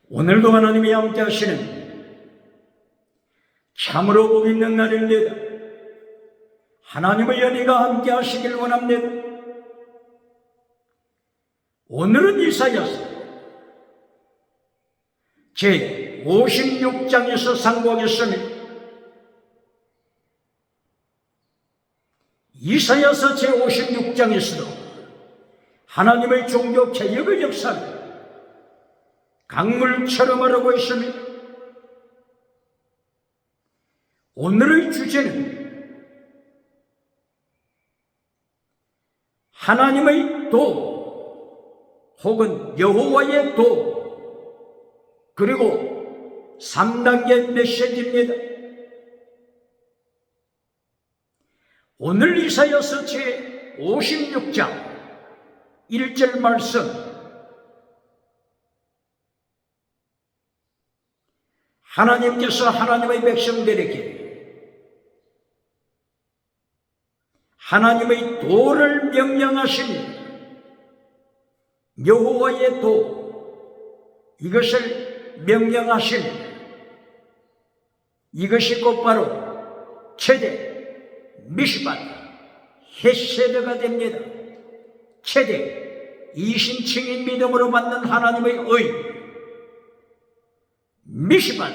오늘도 하나님이 함께 하시는 참으로 복 있는 날입니다. 하나님의 연희가 함께 하시길 원합니다. 오늘은 이사야서 제 56장에서 상고하겠습니다. 이사야서 제 56장에서도 하나님의 종교 개혁의 역사를 강물처럼 하라고 했습니다. 오늘의 주제는 하나님의 도 혹은 여호와의 도 그리고 3단계 메시지입니다. 오늘 이사야서 제 56장 1절 말씀, 하나님께서 하나님의 백성들에게 하나님의 도를 명령하십니다. 여호와의 도, 이것을 명령하십니다. 이것이 곧바로 최대 미시밭 헤세드가 됩니다. 최대 이신층인 믿음으로 받는 하나님의 의 미시밭,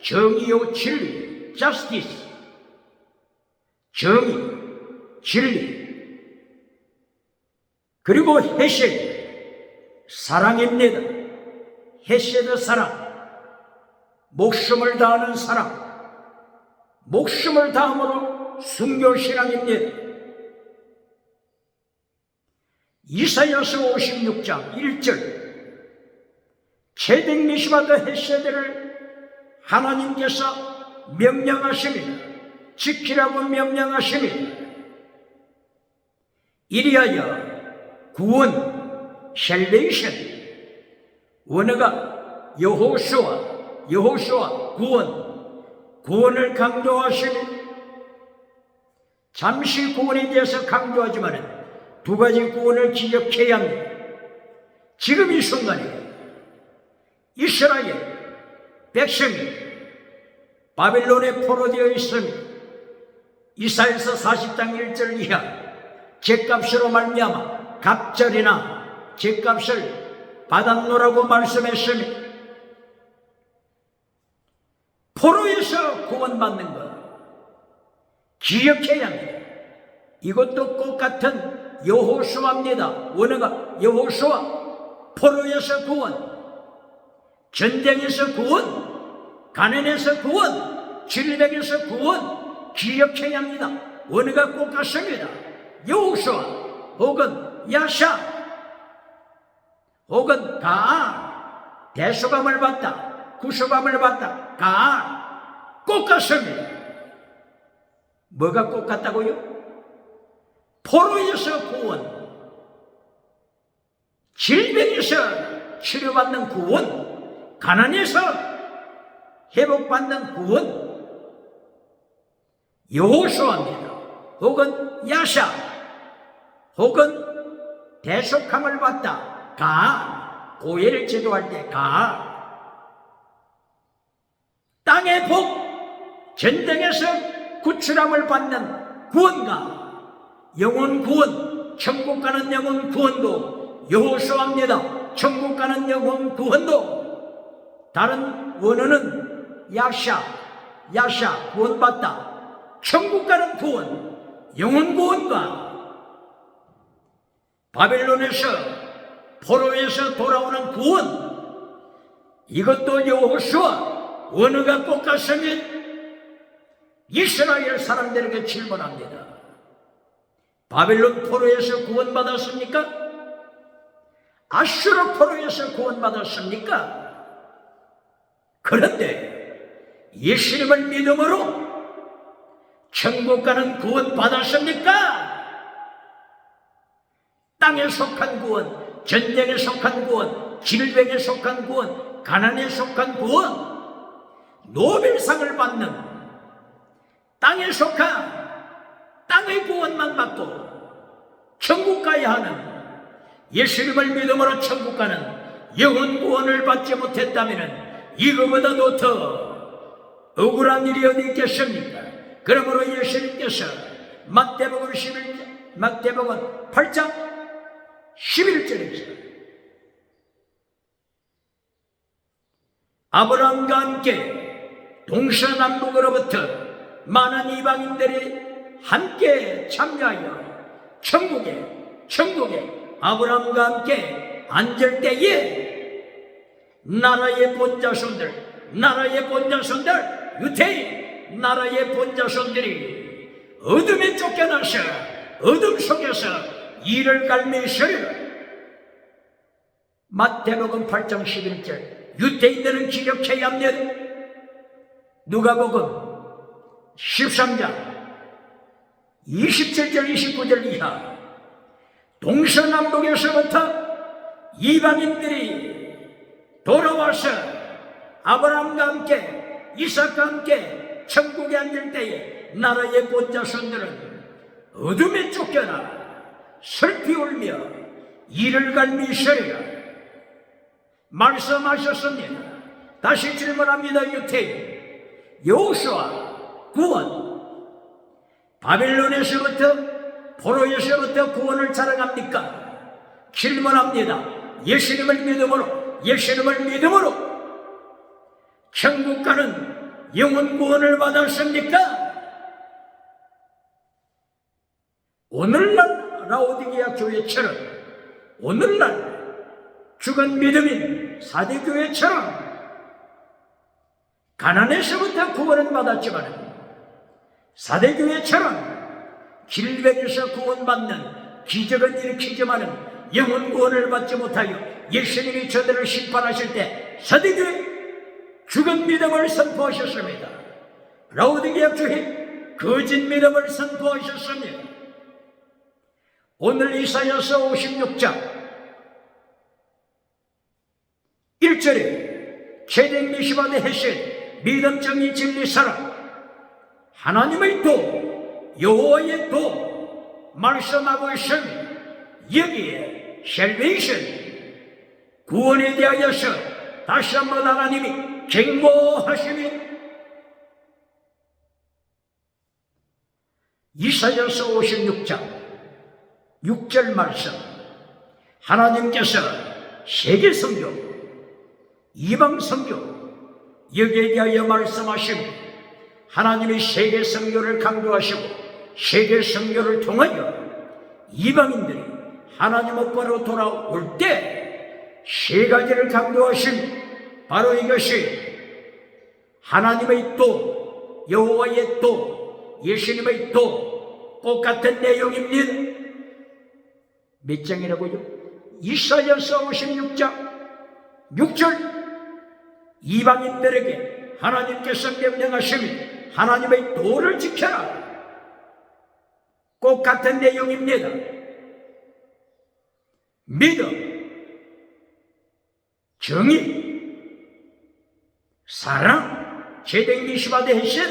정의요 진리, justice, 정의, 진리, 그리고 헤세드, 사랑입니다. 헤세드 사랑, 목숨을 다하는 사랑, 목숨을 다함으로 순교신앙입니다. 이사야서 56장 1절, 최대 미시바드 헤세드를 하나님께서 명령하십니다. 지키라고 명령하십니다. 이리하여 구원, 셀베이션, 원어가 여호수아 구원을 강조하십니다. 잠시 구원에 대해서 강조하지만 두 가지 구원을 기억해야 합니다. 지금 이 순간에 이스라엘 백성이 바벨론에 포로되어 있습니다. 이사야서 40장 1절 이하, 죗값으로 말미암아 갑절이나 죗값을 받았노라고 말씀했습니다. 포로에서 구원받는 것 기억해야 합니다. 이것도 똑같은 여호수아입니다. 원어가 여호수아, 포로에서 구원, 전쟁에서 구원, 가난에서 구원, 질병에서 구원 기억해야 합니다. 원어가 똑같습니다. 여호수아 혹은 야샤 혹은 가알, 대수감을 받다, 구수감을 받다, 가알 똑같습니다. 뭐가 똑같다고요? 포로에서 구원, 질병에서 치료받는 구원, 가난에서 회복받는 구원, 여호수아입니다. 혹은 야샤 혹은 대속함을 받다, 가알, 고해를 제도할 때 가알, 땅의 복, 전쟁에서 구출함을 받는 구원과 영혼 구원, 천국 가는 영혼 구원도 여호수아입니다. 천국 가는 영혼 구원도. 다른 원어는 야샤 구원받다, 천국 가는 구원, 영혼 구원과 바벨론에서 포로에서 돌아오는 구원, 이것도 여호수아 원어가 똑같으면 이스라엘 사람들에게 질문합니다. 바벨론 포로에서 구원받았습니까? 아슈르 포로에서 구원받았습니까? 그런데 예수님을 믿음으로 천국 가는 구원 받았습니까? 땅에 속한 구원, 전쟁에 속한 구원, 질병에 속한 구원, 가난에 속한 구원, 노벨상을 받는 땅에 속한 땅의 구원만 받고 천국 가야 하는, 예수님을 믿음으로 천국 가는 영혼 구원을 받지 못했다면 이거보다도 더 억울한 일이 어디 있겠습니까? 그러므로 예수님께서 마태복음 8장 11절에서 아브라함과 함께 동서남북으로부터 많은 이방인들이 함께 참여하여 천국에 아브라함과 함께 앉을 때에 나라의 본자손들 유대인 나라의 본자손들이 어둠에 쫓겨나서 어둠 속에서 이를 갈매시리라. 마태복음 8장 11절 유대인들은 기억해야 합니다. 누가복음 13장 27절 29절 이하 동서남북에서부터 이방인들이 돌아와서 아브라함과 함께 이삭과 함께 천국에 앉을 때에 나라의 본자손들은 어둠에 쫓겨나 슬피 울며 이를 갈미시리라 말씀하셨습니다. 다시 질문합니다. 유태인 여호수아 구원 바빌론에서부터 포로에서부터 구원을 자랑합니까? 질문합니다. 예수님을 믿음으로 천국 가는 영혼 구원을 받았습니까? 오늘날 라오디게아 교회처럼 오늘날 죽은 믿음인 사대교회처럼 가난에서부터 구원은 받았지만 사대교회처럼 길백에서 구원받는 기적은 일으키지만은 영혼 구원을 받지 못하여 예수님이 저들을 심판하실 때 사대교회 죽은 믿음을 선포하셨습니다. 라오디게아 교회 거짓 믿음을 선포하셨습니다. 오늘 이사야서 56장 1절에 체댕 미시바데 헤셋 믿음 정의 진리 사랑 하나님의 도 여호와의 도 말씀하고 있습니다. 여기에 셀베이션 구원에 대하여서 다시 한번 하나님이 경고하시며 이사야서 56장 6절 말씀 하나님께서 세계 선교 이방 선교 여기에 대하여 말씀하시고 하나님이 세계 선교를 강조하시고 세계 선교를 통하여 이방인들이 하나님 앞으로 돌아올 때 세 가지를 강조하신 바로 이것이 하나님의 도 여호와의 도 예수님의 도 똑같은 내용입니다. 몇 장이라고요? 이사야서 56장 6절 이방인들에게 하나님께서 명령하십니다. 하나님의 도를 지켜라. 꼭 같은 내용입니다. 믿음, 정의, 사랑, 제댕 미시바데 헤셋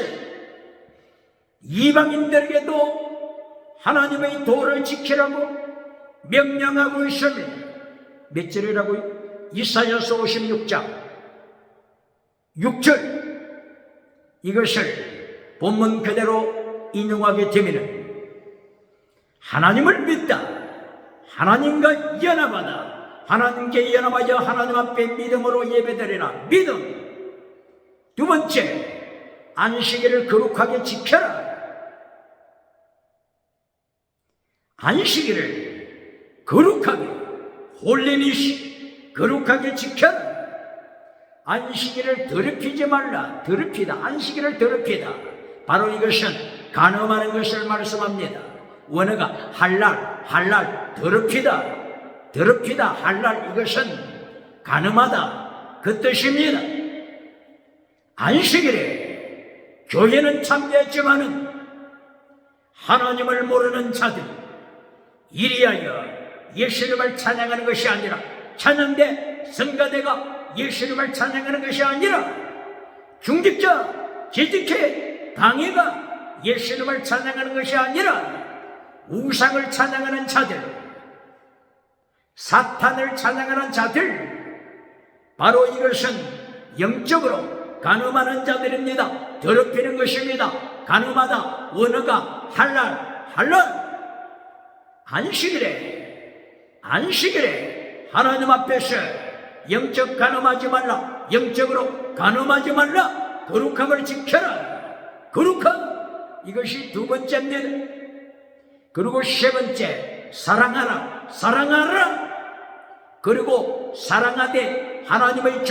이방인들에게도 하나님의 도를 지키라고 명령하고 있습니다. 몇 절이라고요? 이사야서 56장 6절 이것을 본문 그대로 인용하게 되면 하나님을 믿다 하나님과 연합하다 하나님께 연합하여 하나님 앞에 믿음으로 예배드리라 믿음 두 번째 안식일을 거룩하게 지켜라 안식일을 거룩하게 홀리니시 거룩하게 지켜라 안식일을 더럽히지 말라. 더럽히다. 안식일을 더럽히다. 바로 이것은 간음하는 것을 말씀합니다. 원어가 할랄, 더럽히다, 할랄 이것은 간음하다. 그 뜻입니다. 안식일에 교회는 참여했지만은 하나님을 모르는 자들 이리하여 예수님을 찬양하는 것이 아니라 찬양대 성가대가 예수님을 찬양하는 것이 아니라 중직자, 재직회, 당회가 예수님을 찬양하는 것이 아니라 우상을 찬양하는 자들, 사탄을 찬양하는 자들, 바로 이것은 영적으로 간음하는 자들입니다. 더럽히는 것입니다. 간음하다, 언어가 할랄 안식일에 하나님 앞에서 영적 간음하지 말라, 영적으로 간음하지 말라, 거룩함을 지켜라. 거룩함, 이것이 두 번째입니다. 그리고 세 번째, 사랑하라. 그리고 사랑하되 하나님의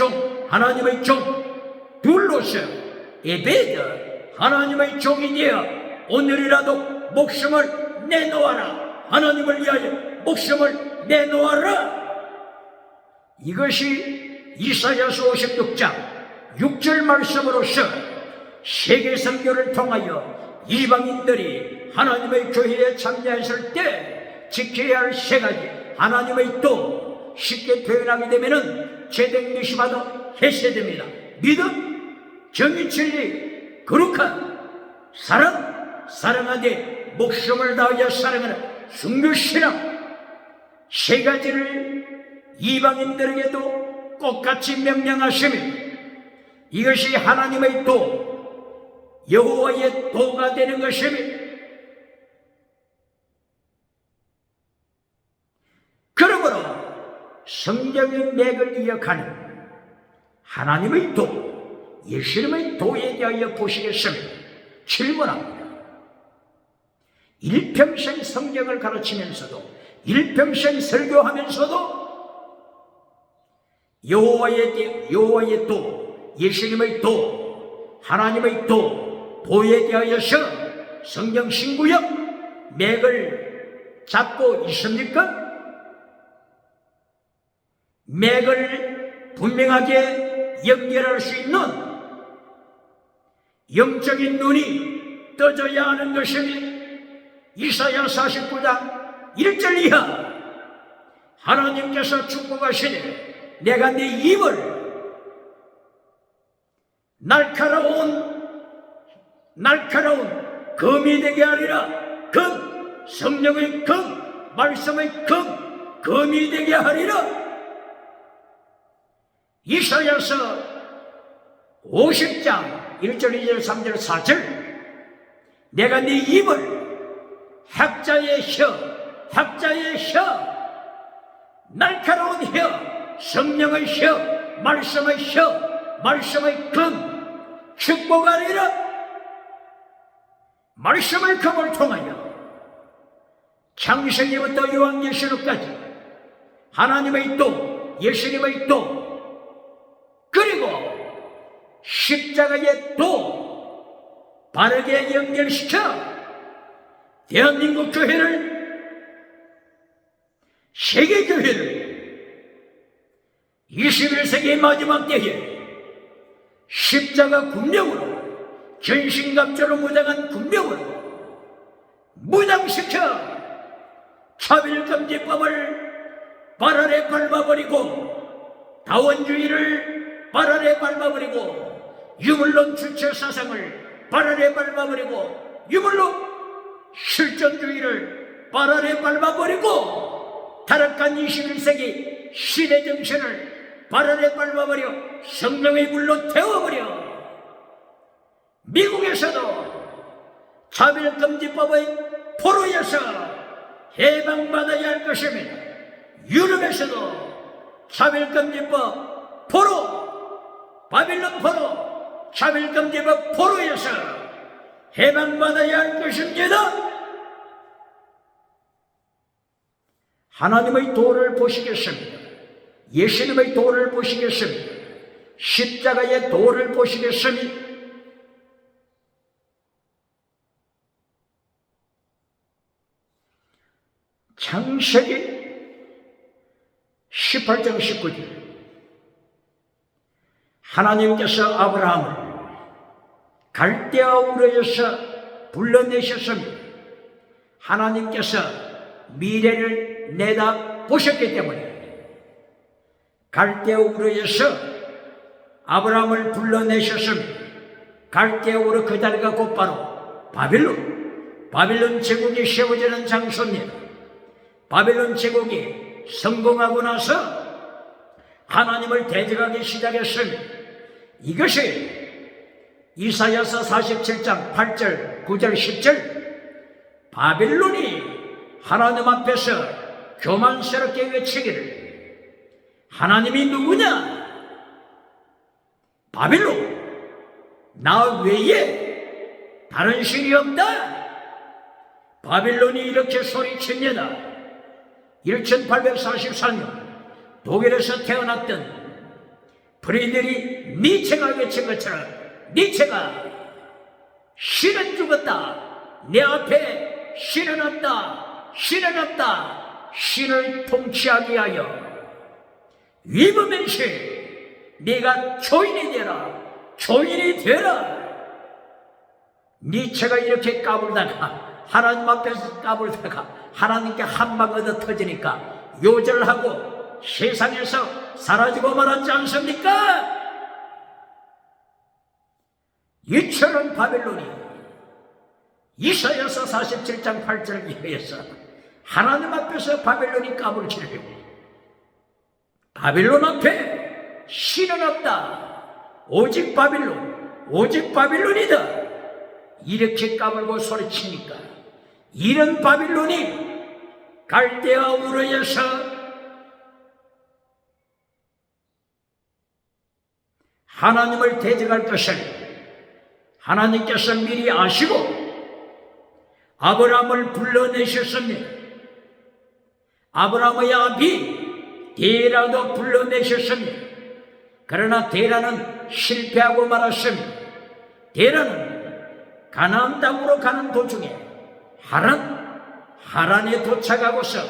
종 둘로서 에베드, 하나님의 종이 되어 오늘이라도 목숨을 내놓아라. 하나님을 위하여 목숨을 내놓아라. 이것이 이사야서 56장 6절 말씀으로서 세계 선교를 통하여 이방인들이 하나님의 교회에 참여했을 때 지켜야 할 세 가지, 하나님의 도, 쉽게 표현하게 되면은 제등 미시마도 해세됩니다. 믿음, 정의, 진리, 거룩한 사랑하되 목숨을 다하여 사랑하는 순교신앙, 세 가지를 이방인들에게도 똑같이 명령하시며 이것이 하나님의 도, 여호와의 도가 되는 것입니다. 그러므로 성경의 맥을 이어가는 하나님의 도, 예수님의 도에 대하여 보시겠습니다. 질문합니다. 일평생 성경을 가르치면서도, 일평생 설교하면서도 여호와의 도, 예수님의 도, 하나님의 도에 대하여서 성경 신구역 맥을 잡고 있습니까? 맥을 분명하게 연결할 수 있는 영적인 눈이 떠져야 하는 것입니다. 이사야 49장 1절 이하, 하나님께서 축복하시되 내가 네 입을 날카로운 검이 되게 하리라. 검, 성령의 검, 말씀의 검, 검이 되게 하리라. 이사야서 50장 1절 2절 3절 4절, 내가 네 입을 학자의 혀, 날카로운 혀, 성령의 혀, 말씀의 검, 축복하리라. 말씀의 검을 통하여 창세기부터 요한계시록까지 하나님의 도, 예수님의 도, 그리고 십자가의 도 바르게 연결시켜 대한민국 교회를, 세계 교회를 21세기의 마지막 때에 십자가 군령으로, 전신갑주로 무장한 군령으로 무장시켜 차별금지법을 발 아래 밟아버리고, 다원주의를 발 아래 밟아버리고, 유물론 주체사상을 발 아래 밟아버리고, 유물론 실존주의를 발 아래 밟아버리고, 타락한 21세기 시대정신을 발 아래 밟아버려 성령의 불로 태워버려. 미국에서도 차별금지법의 포로에서 해방받아야 할 것입니다. 유럽에서도 차별금지법 포로, 바빌론 포로, 차별금지법 포로에서 해방받아야 할 것입니다. 하나님의 도를 보시겠습니다. 예수님의 도를 보시겠습니다. 십자가의 도를 보시겠습니다. 창세기 18장 19절, 하나님께서 아브라함을 갈대아 우르에서 불러내셨습니다. 하나님께서 미래를 내다보셨기 때문에 갈대아 우르에서 아브라함을 불러내셨습니다. 갈대아 우르 그 자리가 곧바로 바빌론 제국이 세워지는 장소입니다. 바빌론 제국이 성공하고 나서 하나님을 대적하기 시작했습니다. 이것이 이사야서 47장 8절, 9절, 10절 바빌론이 하나님 앞에서 교만스럽게 외치기를 하나님이 누구냐? 바빌론, 나 외에 다른 신이 없다. 바빌론이 이렇게 소리칩니다. 1844년 독일에서 태어났던 프리드리 니체가 외친 것처럼 니체가 신은 죽었다. 내 앞에 신은 없다. 신은 없다. 신을 통치하기 위하여 위브맨신 네가 초인이 되라. 초인이 되라. 니체가 이렇게 까불다가 하나님 앞에서 까불다가 하나님께 한 방 얻어 터지니까 요절하고 세상에서 사라지고 말았지 않습니까? 이처럼 바빌론이 이사야서 47장 8절에 의해서 하나님 앞에서 바빌론이 까불기를 바빌론 앞에 신은 없다. 오직 바빌론, 오직 바빌론이다. 이렇게 까불고 소리치니까 이런 바빌론이 갈대아 우르에서 하나님을 대적할 것을 하나님께서 미리 아시고 아브라함을 불러내셨습니다. 아브라함의 아비 데라도 불러내셨습니다. 그러나 데라는 실패하고 말았습니다. 데라는 가나안 땅으로 가는 도중에 하란에 도착하고서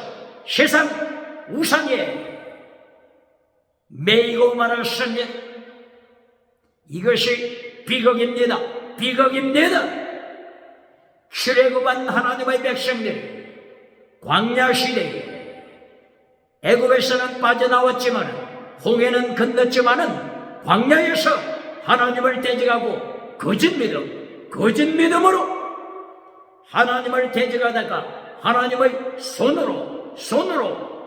세상 우상에 매이고 말았습니다. 이것이 비극입니다. 비극입니다. 출애굽한 하나님의 백성들이 광야 시대에 애굽에서는 빠져나왔지만 홍해는 건넜지만은 광야에서 하나님을 대적하고 거짓 믿음으로 하나님을 대적하다가 하나님의 손으로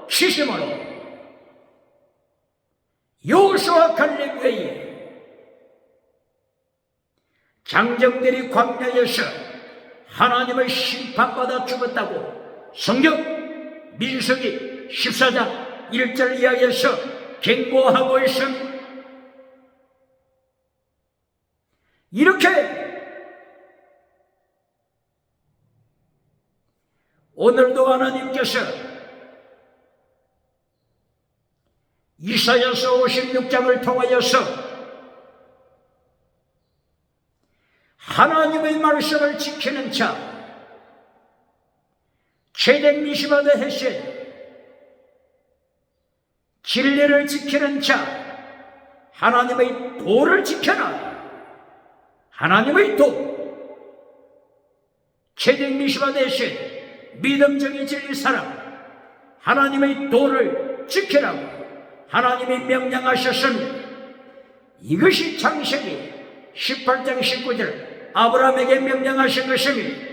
시심으로 여호수아 칼렙 외에 장정들이 광야에서 하나님의 심판받아 죽었다고 성경 민수기 14장 1절 이하에서 경고하고 있습니다. 이렇게 오늘도 하나님께서 이사야서 56장을 통하여서 하나님의 말씀을 지키는 자 최대 미시마드 헤셋 진리를 지키는 자 하나님의 도를 지켜라. 하나님의 도 최대 미시마드 헤셋 믿음적인 진리 사람 하나님의 도를 지키라고 하나님이 명령하셨습니다. 이것이 창세기 18장 19절 아브라함에게 명령하신 것입니다.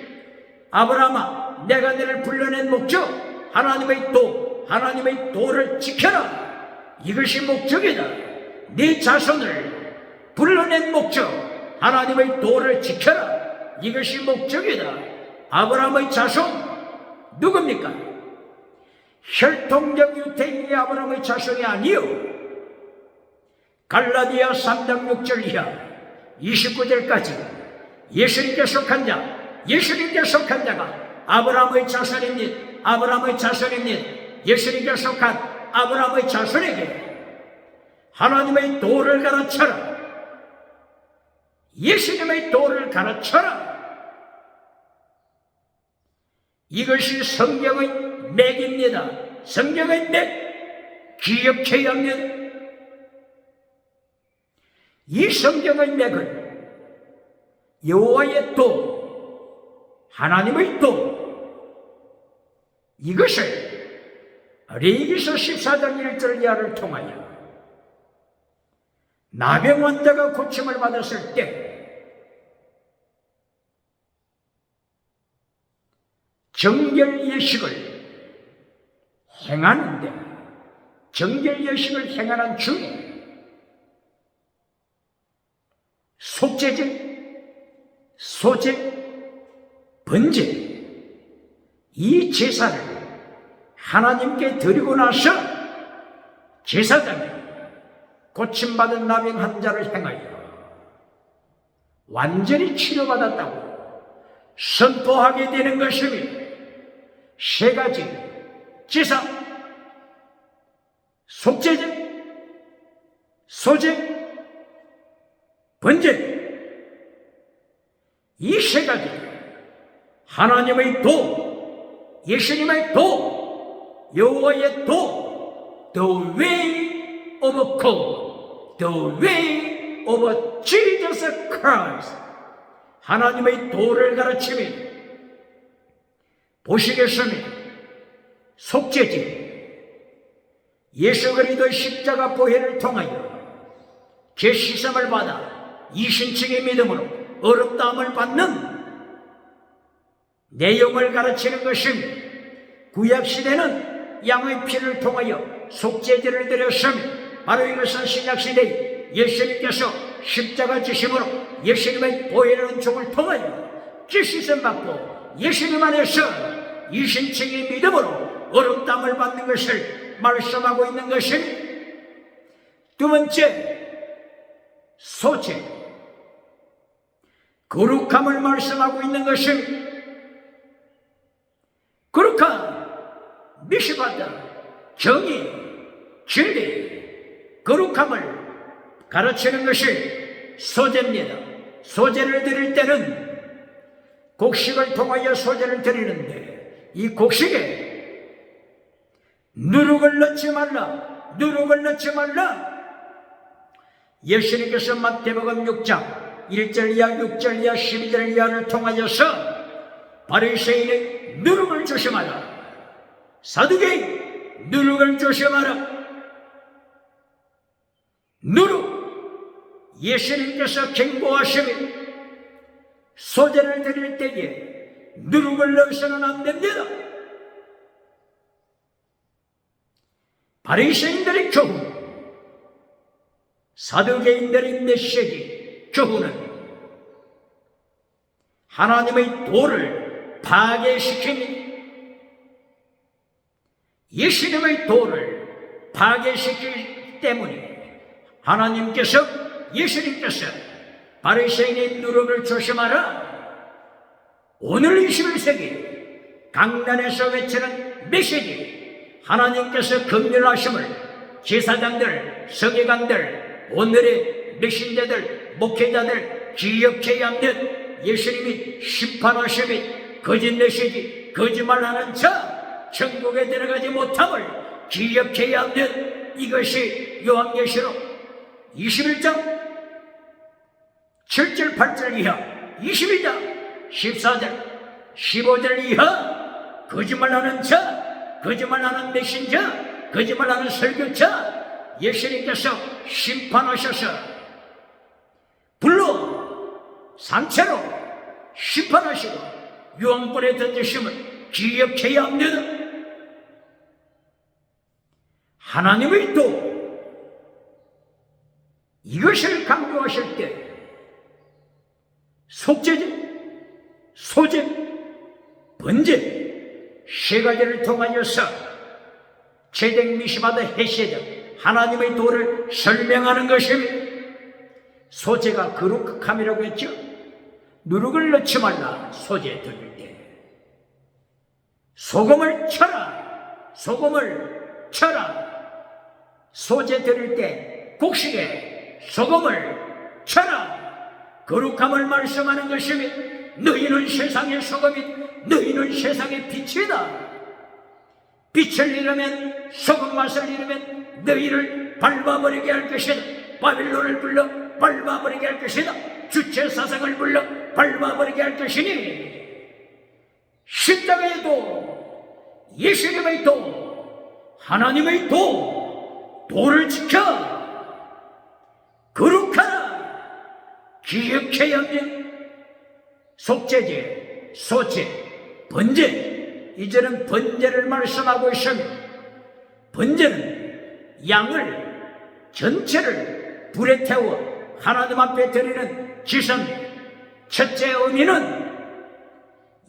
아브라함아, 내가 너를 불러낸 목적 하나님의 도를 지켜라. 이것이 목적이다. 네 자손을 불러낸 목적 하나님의 도를 지켜라. 이것이 목적이다. 아브라함의 자손 누굽니까? 혈통적 유태인이 아브라함의 자손이 아니요. 갈라디아 3장 6절 이하 29절까지 예수님께 속한 자가 아브라함의 자손입니다. 아브라함의 자손입니다. 예수님께 속한 아브라함의 자손에게 하나님의 도를 가르쳐라. 예수님의 도를 가르쳐라. 이것이 성경의 맥입니다. 성경의 맥 기억해야 합니다. 이 성경의 맥은 여호와의 도, 하나님의 도, 이것을 레위기서 14장 1절 이하를 통하여 나병 환자가 고침을 받았을 때 정결 예식을 행하는데 정결여식을 행하는 중에 속죄제, 소제, 번제 이 제사를 하나님께 드리고 나서 제사장이 고침받은 나병 환자를 행하여 완전히 치료받았다고 선포하게 되는 것이며, 세 가지 제사, 속죄제, 소제, 번제 이 세 가지 하나님의 도, 예수님의 도, 여호와의 도, the way of God, the way of Jesus Christ, 하나님의 도를 가르치며 보시겠습니다. 속죄제, 예수 그리스도의 십자가 보혈을 통하여 죄 씻음을 받아 이신층의 믿음으로 어렵다함을 받는 내용을 가르치는 것입니다. 구약시대는 양의 피를 통하여 속죄제를 드렸으며, 바로 이것은 신약시대에 예수님께서 십자가 지심으로 예수님의 보혈의 은총을 통하여 죄 씻음 받고 예수님 안에서 이신층의 믿음으로 어렵다함을 받는 것을 말씀하고 있는 것입니다. 두 번째, 소제, 거룩함을 말씀하고 있는 것입니다. 거룩함, 미시바다, 정의, 진리, 거룩함을 가르치는 것이 소제입니다. 소제를 드릴 때는 곡식을 통하여 소제를 드리는데, 이 곡식에 누룩을 넣지 말라, 누룩을 넣지 말라. 예수님께서 마태복음 6장 1절 이하 6절 이하 12절 이하를 통하여서 바리새인의 누룩을 조심하라, 사두개인 누룩을 조심하라. 누룩, 예수님께서 경고하시며 소제를 드릴 때에 누룩을 넣어서는 안 됩니다. 바리새인들의 교훈, 사두개인들의 메시지, 교훈은 하나님의 도를 파괴시킵니다. 예수님의 도를 파괴시키기 때문에 하나님께서, 예수님께서 바리새인의 누룩을 조심하라. 오늘 21세기 강단에서 외치는 메시지, 하나님께서 긍휼하심을 제사장들, 서기관들, 오늘의 메신저들, 목회자들 기억해야 합니다. 예수님이 심판하심이 거짓 메시지, 거짓말하는 자 천국에 들어가지 못함을 기억해야 합니다. 이것이 요한계시록 21장 7절 8절 이하, 22장 14절 15절 이하, 거짓말하는 자, 거짓말하는 메신저, 거짓말하는 설교자 예수님께서 심판하셔서 불로 산채로 심판하시고 유황불에 던지심을 기억해야 합니다. 하나님의 도, 이것을 강조하실 때 속죄제, 소제, 번제 세 가지를 통하여서 제댕 미시바드 헤세드, 하나님의 도를 설명하는 것입니다. 소제가 거룩함이라고 했죠. 누룩을 넣지 말라. 소제 드릴 때 소금을 쳐라, 소금을 쳐라. 소제 드릴 때 곡식에 소금을 쳐라. 거룩함을 말씀하는 것이며, 너희는 세상의 소금이, 너희는 세상의 빛이다. 빛을 잃으면, 소금 맛을 잃으면 너희를 밟아버리게 할 것이다. 바빌론을 불러 밟아버리게 할 것이다. 주체 사상을 불러 밟아버리게 할 것이니, 십자가의 도, 예수님의 도, 하나님의 도, 도를 지켜 거룩하라. 기억해야 합니다. 속죄제, 소제, 번제, 이제는 번제를 말씀하고 있습니다. 번제는 양을 전체를 불에 태워 하나님 앞에 드리는 지선 첫째 의미는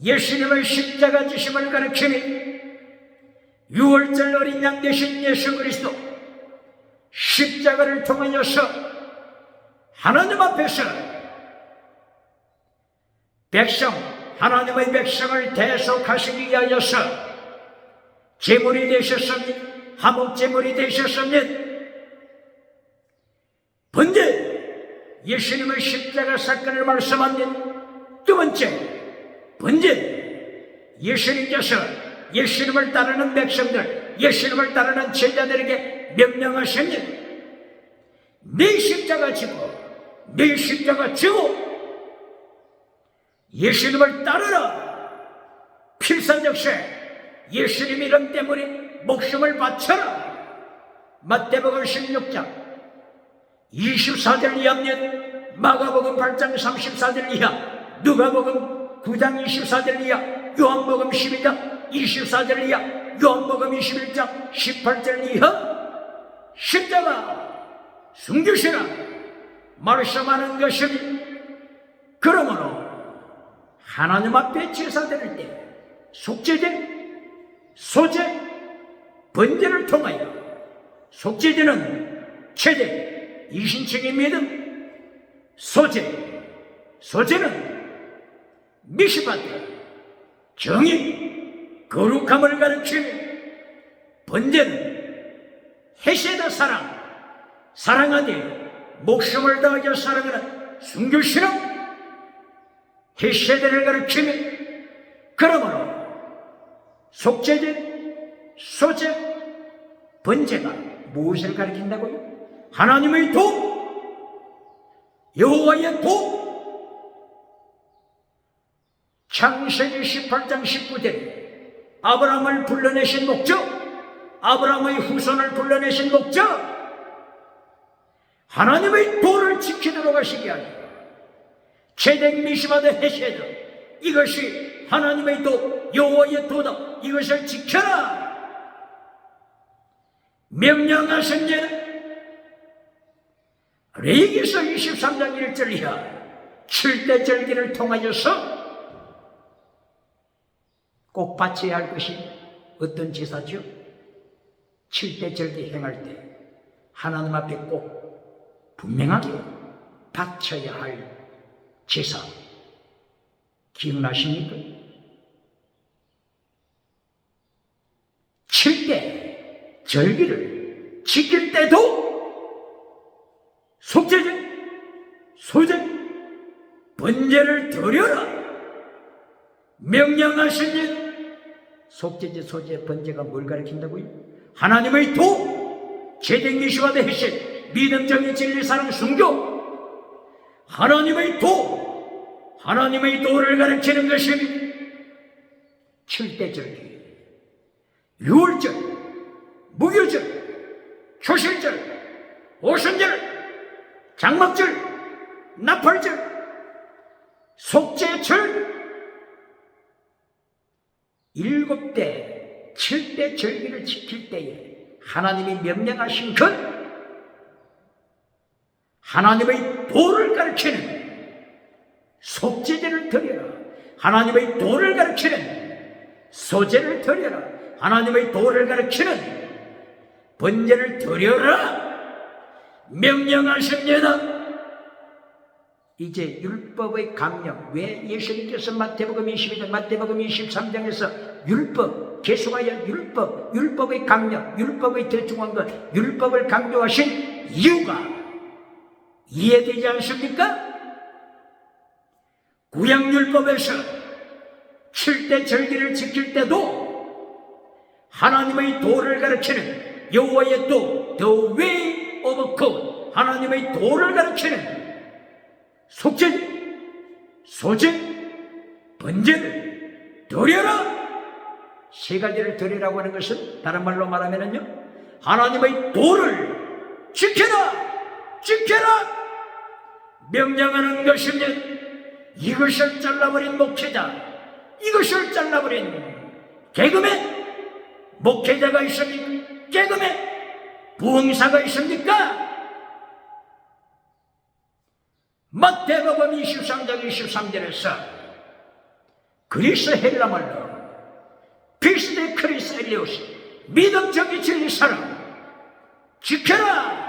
예수님의 십자가 지심을 가르치니 유월절 어린 양 되신 예수 그리스도 십자가를 통하여서 하나님 앞에서 하나님의 백성을 대속하시기 위하여서 제물이 되셨습니다. 화목제물이 되셨습니다. 번제, 예수님의 십자가 사건을 말씀합니다. 두 번째, 번제, 예수님께서 예수님을 따르는 백성들, 예수님을 따르는 제자들에게 명령하십니다. 내 십자가 지고, 내 십자가 지고 예수님을 따르라. 필사적세 예수님 이름 때문에 목숨을 바쳐라. 마태복음 16장 24절 이하입니다. 마가복음 8장 34절 이하, 누가복음 9장 24절 이하, 요한복음 12장 24절 이하, 요한복음 21장 18절 이하, 십자가 숨기시라 말씀하는 것입니다. 그러므로 하나님 앞에 제사 드릴 때 속죄제, 소제, 번제를 통하여 속죄제는 최대 이신청의 믿음, 소제는 미시바드 정의, 거룩함을 가르치며 번제는 헤세드 사랑하되 목숨을 다하여 사랑하는 순교신앙 헤세드를 가르치며 그러므로 속죄제, 소제, 번제가 무엇을 가르친다고요? 하나님의 도, 여호와의 도. 창세기 18장 19절에 아브라함을 불러내신 목적, 아브라함의 후손을 불러내신 목적, 하나님의 도를 지키도록 하시기 하여 제댕 미시마드 헤세드, 이것이 하나님의 도, 여호와의 도다. 이것을 지켜라 명령하신 예는 레위기서 23장 1절 이하 7대 절기를 통하여서 꼭 바쳐야 할 것이 어떤 제사죠? 7대 절기 행할 때 하나님 앞에 꼭 분명하게 바쳐야 할 제사 기억나십니까? 7대 절기를 지킬 때도 속죄제, 소제, 번제를 드려라 명령하신 일. 속죄제, 소제, 번제가 뭘 가르친다고요? 하나님의 도, 제댕미시와드 헤신 믿음, 정의, 진리, 사랑, 순교. 하나님의 도, 하나님의 도를 가르치는 것입니다. 7대 절기, 유월절, 무교절, 초실절, 오순절, 장막절, 나팔절, 속죄절, 7대, 7대 절기를 지킬 때에 하나님이 명령하신 것, 하나님의 도를 가르치는 속죄제를 드려라. 하나님의 도를 가르치는 소제를 드려라. 하나님의 도를 가르치는 번제를 드려라 명령하십니다. 이제 율법의 강령, 왜 예수님께서 마태복음 22장, 마태복음 23장에서 율법, 계속하여 율법의 강령, 율법의 더 중요한 것, 율법을 강조하신 이유가 이해되지 않습니까? 구약율법에서 7대 절기를 지킬 때도 하나님의 도를 가르치는 여호와의 도, the way of God, 하나님의 도를 가르치는 속죄, 소죄, 번제를 드려라. 세 가지를 드리라고 하는 것은 다른 말로 말하면요, 하나님의 도를 지켜라 명령하는 것입니다. 이것을 잘라버린 목회자, 이것을 잘라버린 개그맨 목회자가 있습니까? 개그맨 부흥사가 있습니까? 마태복음 23장 23절에서 그리스 헬라말로 피스데 크리스 엘리오스, 믿음적인 진리 사랑 지켜라.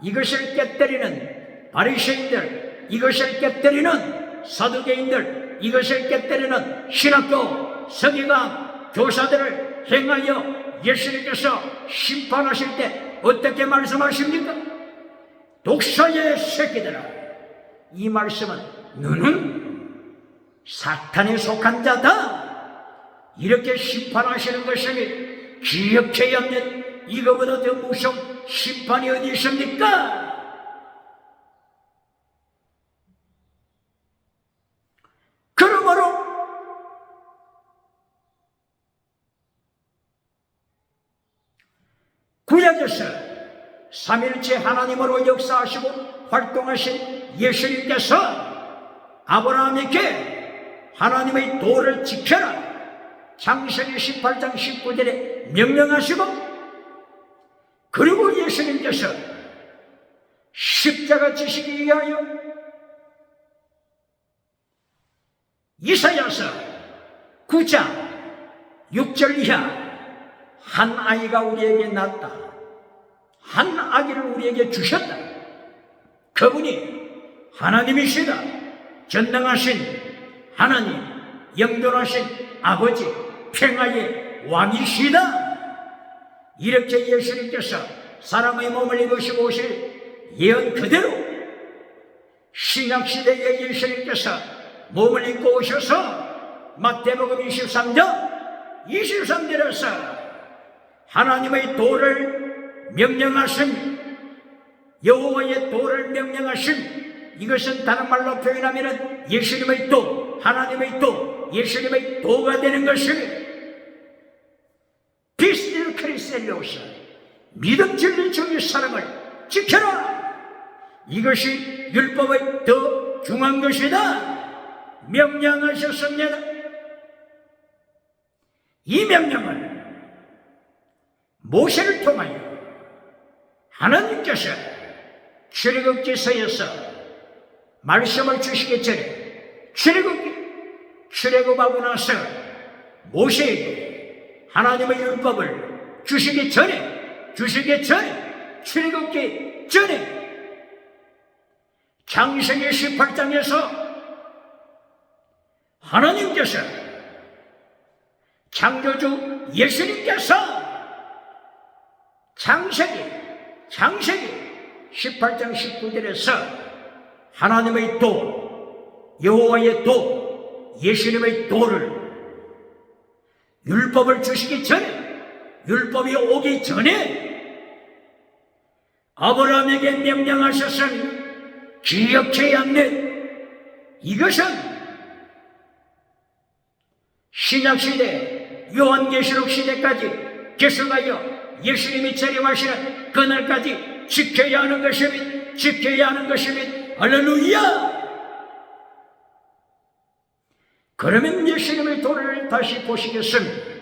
이것을 깨뜨리는 바리새인들, 이것을 깨뜨리는 사두개인들, 이것을 깨뜨리는 신학교 서기관 교사들을 행하여 예수님께서 심판하실 때 어떻게 말씀하십니까? 독사의 새끼들아, 이 말씀은 너는 사탄에 속한 자다, 이렇게 심판하시는 것이니 기억해야 합니다. 이거보다 더 무서운 심판이 어디 있습니까? 그러므로 구약에서 삼일체 하나님으로 역사하시고 활동하신 예수님께서 아브라함에게 하나님의 도를 지켜라, 창세기 18장 19절에 명령하시고, 그리고 예수님께서 십자가 지시기 위하여 이사야서 9장 6절 이하 한 아이가 우리에게 낳았다, 한 아기를 우리에게 주셨다. 그분이 하나님이시다. 전능하신 하나님, 영존하신 아버지, 평화의 왕이시다. 이렇게 예수님께서 사람의 몸을 입으시고 오실 예언 그대로 신약시대에 예수님께서 몸을 입고 오셔서 마태복음 23장 23절에서 하나님의 도를 명령하신, 여호와의 도를 명령하신, 이것은 다른 말로 표현하면 예수님의 도, 하나님의 도, 예수님의 도가 되는 것입니다. 피스딜 크리스엘로스, 믿음 진리 정의 사랑을 지켜라. 이것이 율법의 더 중요한 것이다 명령하셨습니다. 이 명령을 모세를 통하여 하나님께서 출애굽기서에서 말씀을 주시기 전에 출애굽하고 나서 모세에게 하나님의 율법을 주시기 전에 출애굽기 전에 창세기 18장에서 하나님께서 창조주 예수님께서 창세기 18장 19절에서 하나님의 도, 여호와의 도, 예수님의 도를, 율법을 주시기 전에, 율법이 오기 전에 아브라함에게 명령하셨으니 기억해야 합니다. 이것은 신약시대 요한계시록 시대까지 계속하여 예수님이 재림하시는 그날까지 지켜야 하는 것입니다. 할렐루야! 그러면 예수님의 도를 다시 보시겠습니다.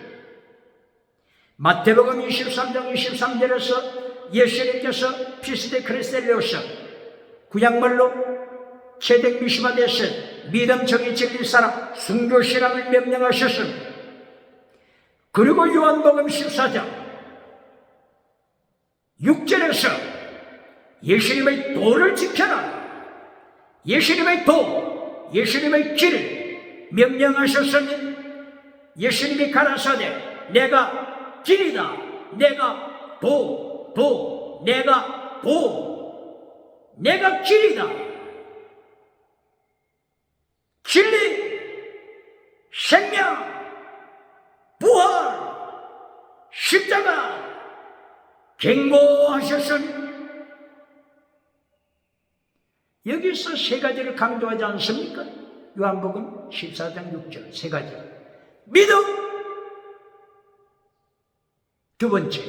마태복음 23장 23절에서 예수님께서 피스데 크리스텔레오스, 구약말로 체덱 미시마데스, 믿음 정의 진리 사랑 순교 신앙을 명령하셨습니다. 그리고 요한복음 14장 6절에서 예수님의 도를 지켜라, 예수님의 도, 예수님의 길을 명령하셨으니 예수님이 가라사대 내가 길이다, 내가 내가 길이다, 진리, 생명, 부활, 십자가 경고하셨으니 여기서 세 가지를 강조하지 않습니까? 요한복음 14장 6절 세 가지. 믿음, 두 번째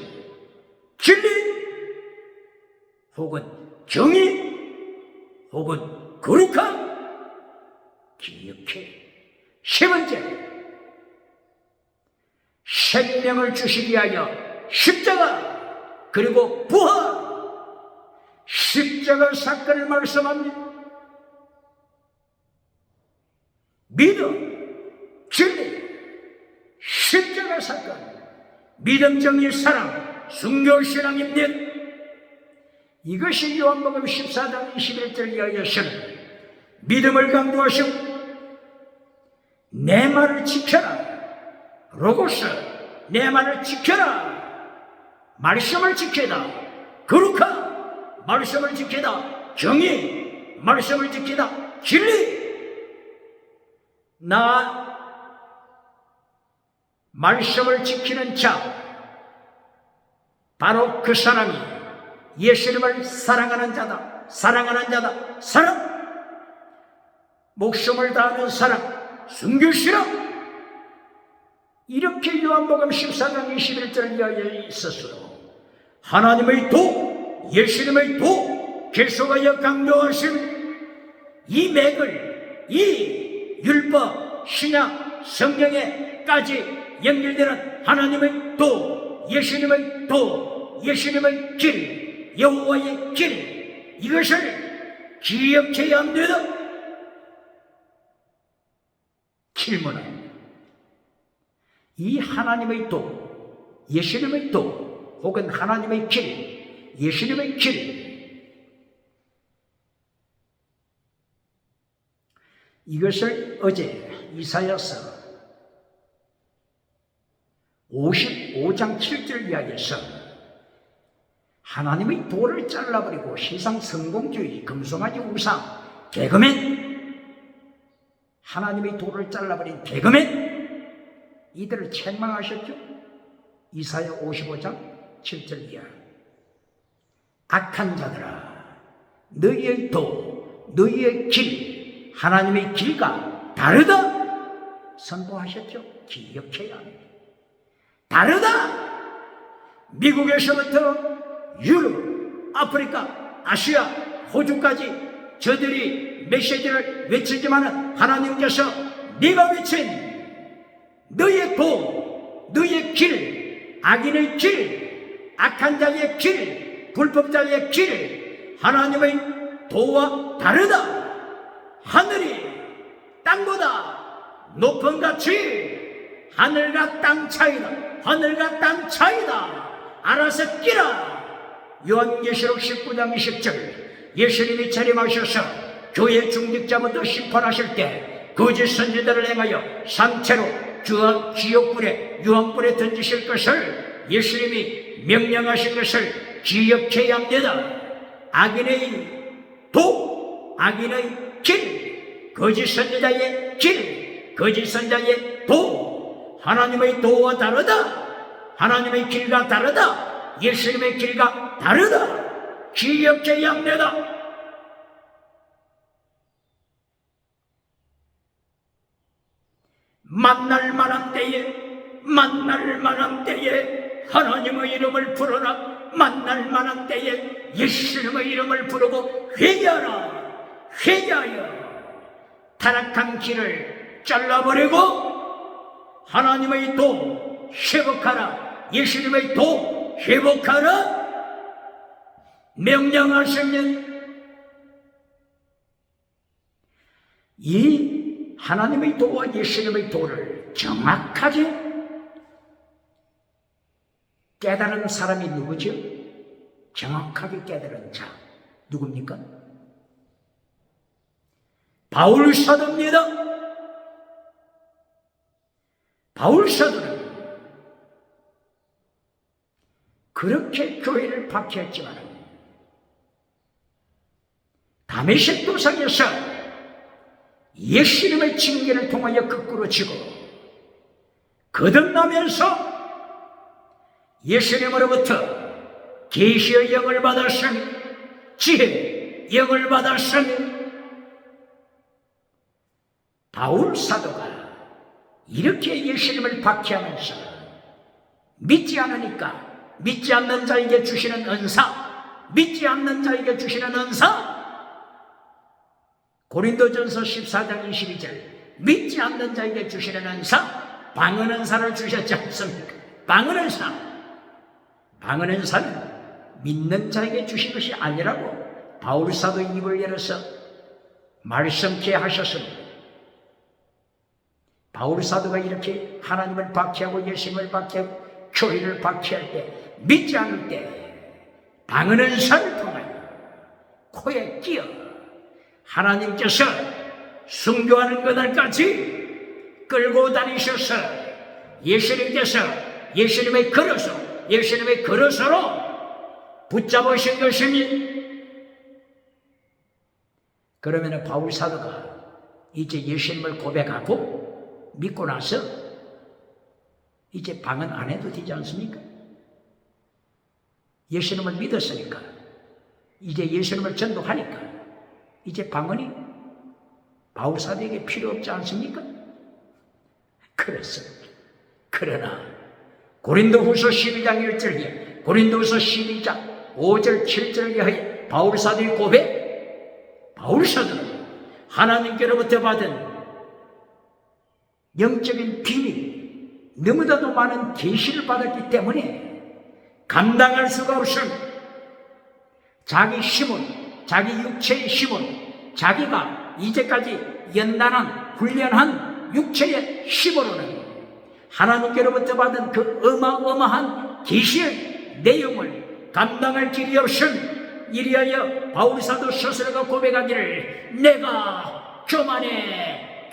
진리 혹은 정의 혹은 거룩함 기억해. 세 번째 생명을 주시기 위하여 십자가, 그리고 부활, 십자가 사건을 말씀합니다. 믿음, 진리, 십자가 사건, 믿음, 정의, 사랑, 순교신앙입니다. 이것이 요한복음 14장 21절 이하에서는 믿음을 강조하시고 내 말을 지켜라, 로고스, 내 말을 지켜라, 말씀을 지켜라, 거룩한 말씀을 지켜라, 정의 말씀을 지켜라, 진리. 나 말씀을 지키는 자, 바로 그 사람이 예수님을 사랑하는 자다. 사랑하는 자다. 사랑, 목숨을 다하는 사랑, 순교시라. 이렇게 요한복음 14장 21절 이하에 있었어요. 하나님의 도, 예수님의 도 계속하여 강조하신 이 맥을, 이 율법, 신약, 성경에까지 연결되는 하나님의 도, 예수님의 도, 예수님의 길, 여호와의 길, 이것을 기억해야 합니다. 질문은 이 하나님의 도, 예수님의 도, 혹은 하나님의 길, 예수님의 길, 이것을 어제 이사야서 55장 7절 이야기에서 하나님의 도를 잘라버리고 세상 성공주의, 금송아지 우상, 개그맨, 하나님의 도를 잘라버린 개그맨, 이들을 책망하셨죠. 이사야 55장 7절 이하. 악한 자들아, 너희의 도, 너희의 길, 하나님의 길과 다르다 선포하셨죠. 기억해야 합니다. 다르다. 미국에서부터 유럽, 아프리카, 아시아, 호주까지 저들이 메시지를 외치지만 하나님께서 네가 외친 너의 도, 너의 길, 악인의 길, 악한 자의 길, 불법자의 길, 하나님의 도와 다르다. 하늘이 땅보다 높은 같이 하늘과 땅 차이다. 하늘과 땅 차이다. 알아서 끼라. 요한계시록 19장 20절 예수님이 재림하셔서 교회 중직자부터 심판하실 때 거짓 선지자들을 행하여 상체로 지옥불에 유황불에 던지실 것을 예수님이 명령하신 것을 기억해야 합니다. 악인의 도, 악인의 길, 거짓 선지자의 길, 거짓 선지자의 도, 하나님의 도와 다르다. 하나님의 길과 다르다. 예수님의 길과 다르다. 기억해야 합니다. 만날 만한 때에 하나님의 이름을 부르라. 만날 만한 때에 예수님의 이름을 부르고 회개하라. 회개하여 타락한 길을 잘라버리고 하나님의 도 회복하라. 예수님의 도 회복하라. 명령하시면 이 하나님의 도와 예수님의 도를 정확하게 깨달은 사람이 누구죠? 정확하게 깨달은 자 누굽니까? 바울 사도입니다. 바울 사도는 그렇게 교회를 박해했지만 다메섹 도상에서 예수님의 징계를 통하여 거꾸로 지고 거듭나면서 예수님으로부터 계시의 영을 받았으니 지혜의 영을 받았으니 바울 사도가 이렇게 예수님을 박해하면서 믿지 않으니까 믿지 않는 자에게 주시는 은사, 믿지 않는 자에게 주시는 은사, 고린도전서 14장 22절 믿지 않는 자에게 주시는 은사, 방언 은사를 주셨지 않습니까? 방언 은사, 방언 은사는 믿는 자에게 주신 것이 아니라고 바울 사도의 입을 열어서 말씀케 하셨습니다. 바울 사도가 이렇게 하나님을 박해하고 예수님을 박해하고 교회를 박해할 때, 믿지 않을 때 방언 은사를 통하여 코에 끼어 하나님께서 순교하는 그날까지 끌고 다니셔서 예수님께서 예수님의 그릇으로 붙잡으신 것이니, 그러면 바울 사도가 이제 예수님을 고백하고 믿고 나서 이제 방언 안 해도 되지 않습니까? 예수님을 믿었으니까, 이제 예수님을 전도하니까 이제 방언이 바울 사도에게 필요 없지 않습니까? 그렇습니다. 그러나 고린도후서 12장 1절에, 고린도후서 12장 5절 7절에 하여 바울 사도의 고백, 바울 사도는 하나님께로부터 받은 영적인 비밀, 너무나도 많은 계시를 받았기 때문에 감당할 수가 없음, 자기 힘은, 자기 육체의 힘은, 자기가 이제까지 연단한 훈련한 육체의 힘으로는 하나님께로부터 받은 그 어마어마한 계시의 내용을 감당할 길이 없음, 이리하여 바울 사도 스스로가 고백하기를, 내가 교만에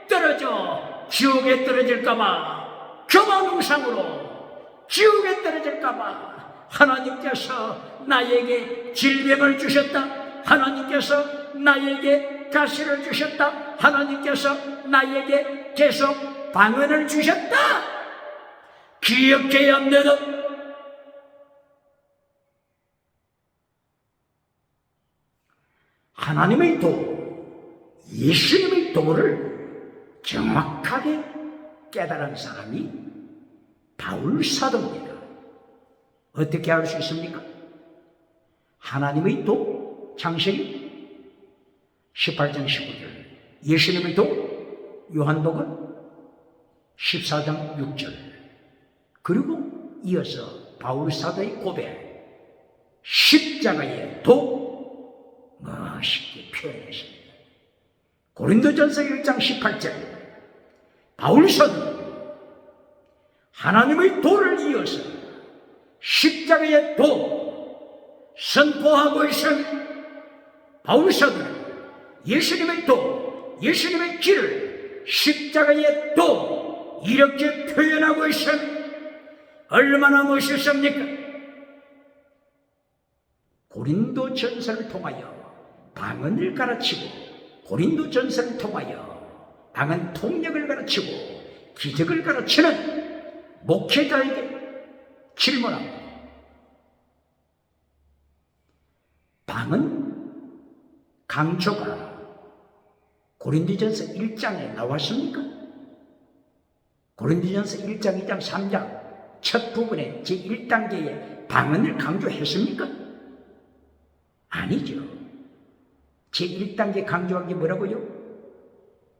떨어져 지옥에 떨어질까봐, 교만웅상으로 지옥에 떨어질까봐 하나님께서 나에게 질병을 주셨다, 하나님께서 나에게 가시를 주셨다, 하나님께서 나에게 계속 방언을 주셨다, 기억해야 합니다. 하나님의 도, 예수님의 도를 정확하게 깨달은 사람이 바울 사도입니다. 어떻게 알 수 있습니까? 하나님의 도, 창세기 18장 15절, 예수님의 도, 요한복음 14장 6절, 그리고 이어서 바울 사도의 고백, 십자가의 도, 멋있게 표현했습니다. 고린도전서 1장 18절, 바울 사도는 하나님의 도를 이어서 십자가의 도 선포하고 있은 바울 사도는 예수님의 도, 예수님의 길을 십자가의 도 이렇게 표현하고 있으니 얼마나 멋있습니까? 고린도전서를 통하여 방언을 가르치고, 고린도전서를 통하여 방언 통역을 가르치고 기적을 가르치는 목회자에게 질문합니다. 방언 강조가 고린도전서 1장에 나왔습니까? 고린도전서 1장, 2장, 3장 첫 부분에 제1단계에 방언을 강조했습니까? 아니죠. 제1단계 강조한 게 뭐라고요?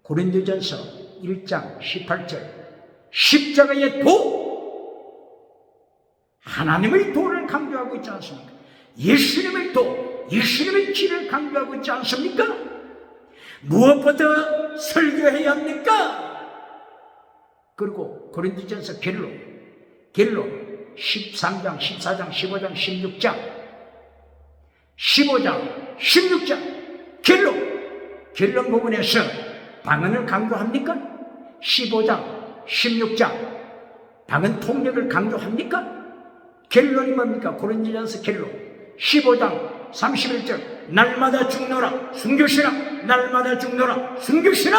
고린도전서 1장 18절, 십자가의 도, 하나님의 도를 강조하고 있지 않습니까? 예수님의 도, 예수님의 길을 강조하고 있지 않습니까? 무엇보다 설교해야 합니까? 그리고 고린도전서 결론 13장, 14장, 15장, 16장 15장, 16장 결론 부분에서 방언을 강조합니까? 15장, 16장 방언 통역을 강조합니까? 결론이 뭡니까? 고린도전서 결론 15장 31절, 날마다 죽노라 순교시라, 날마다 죽노라 순교시라,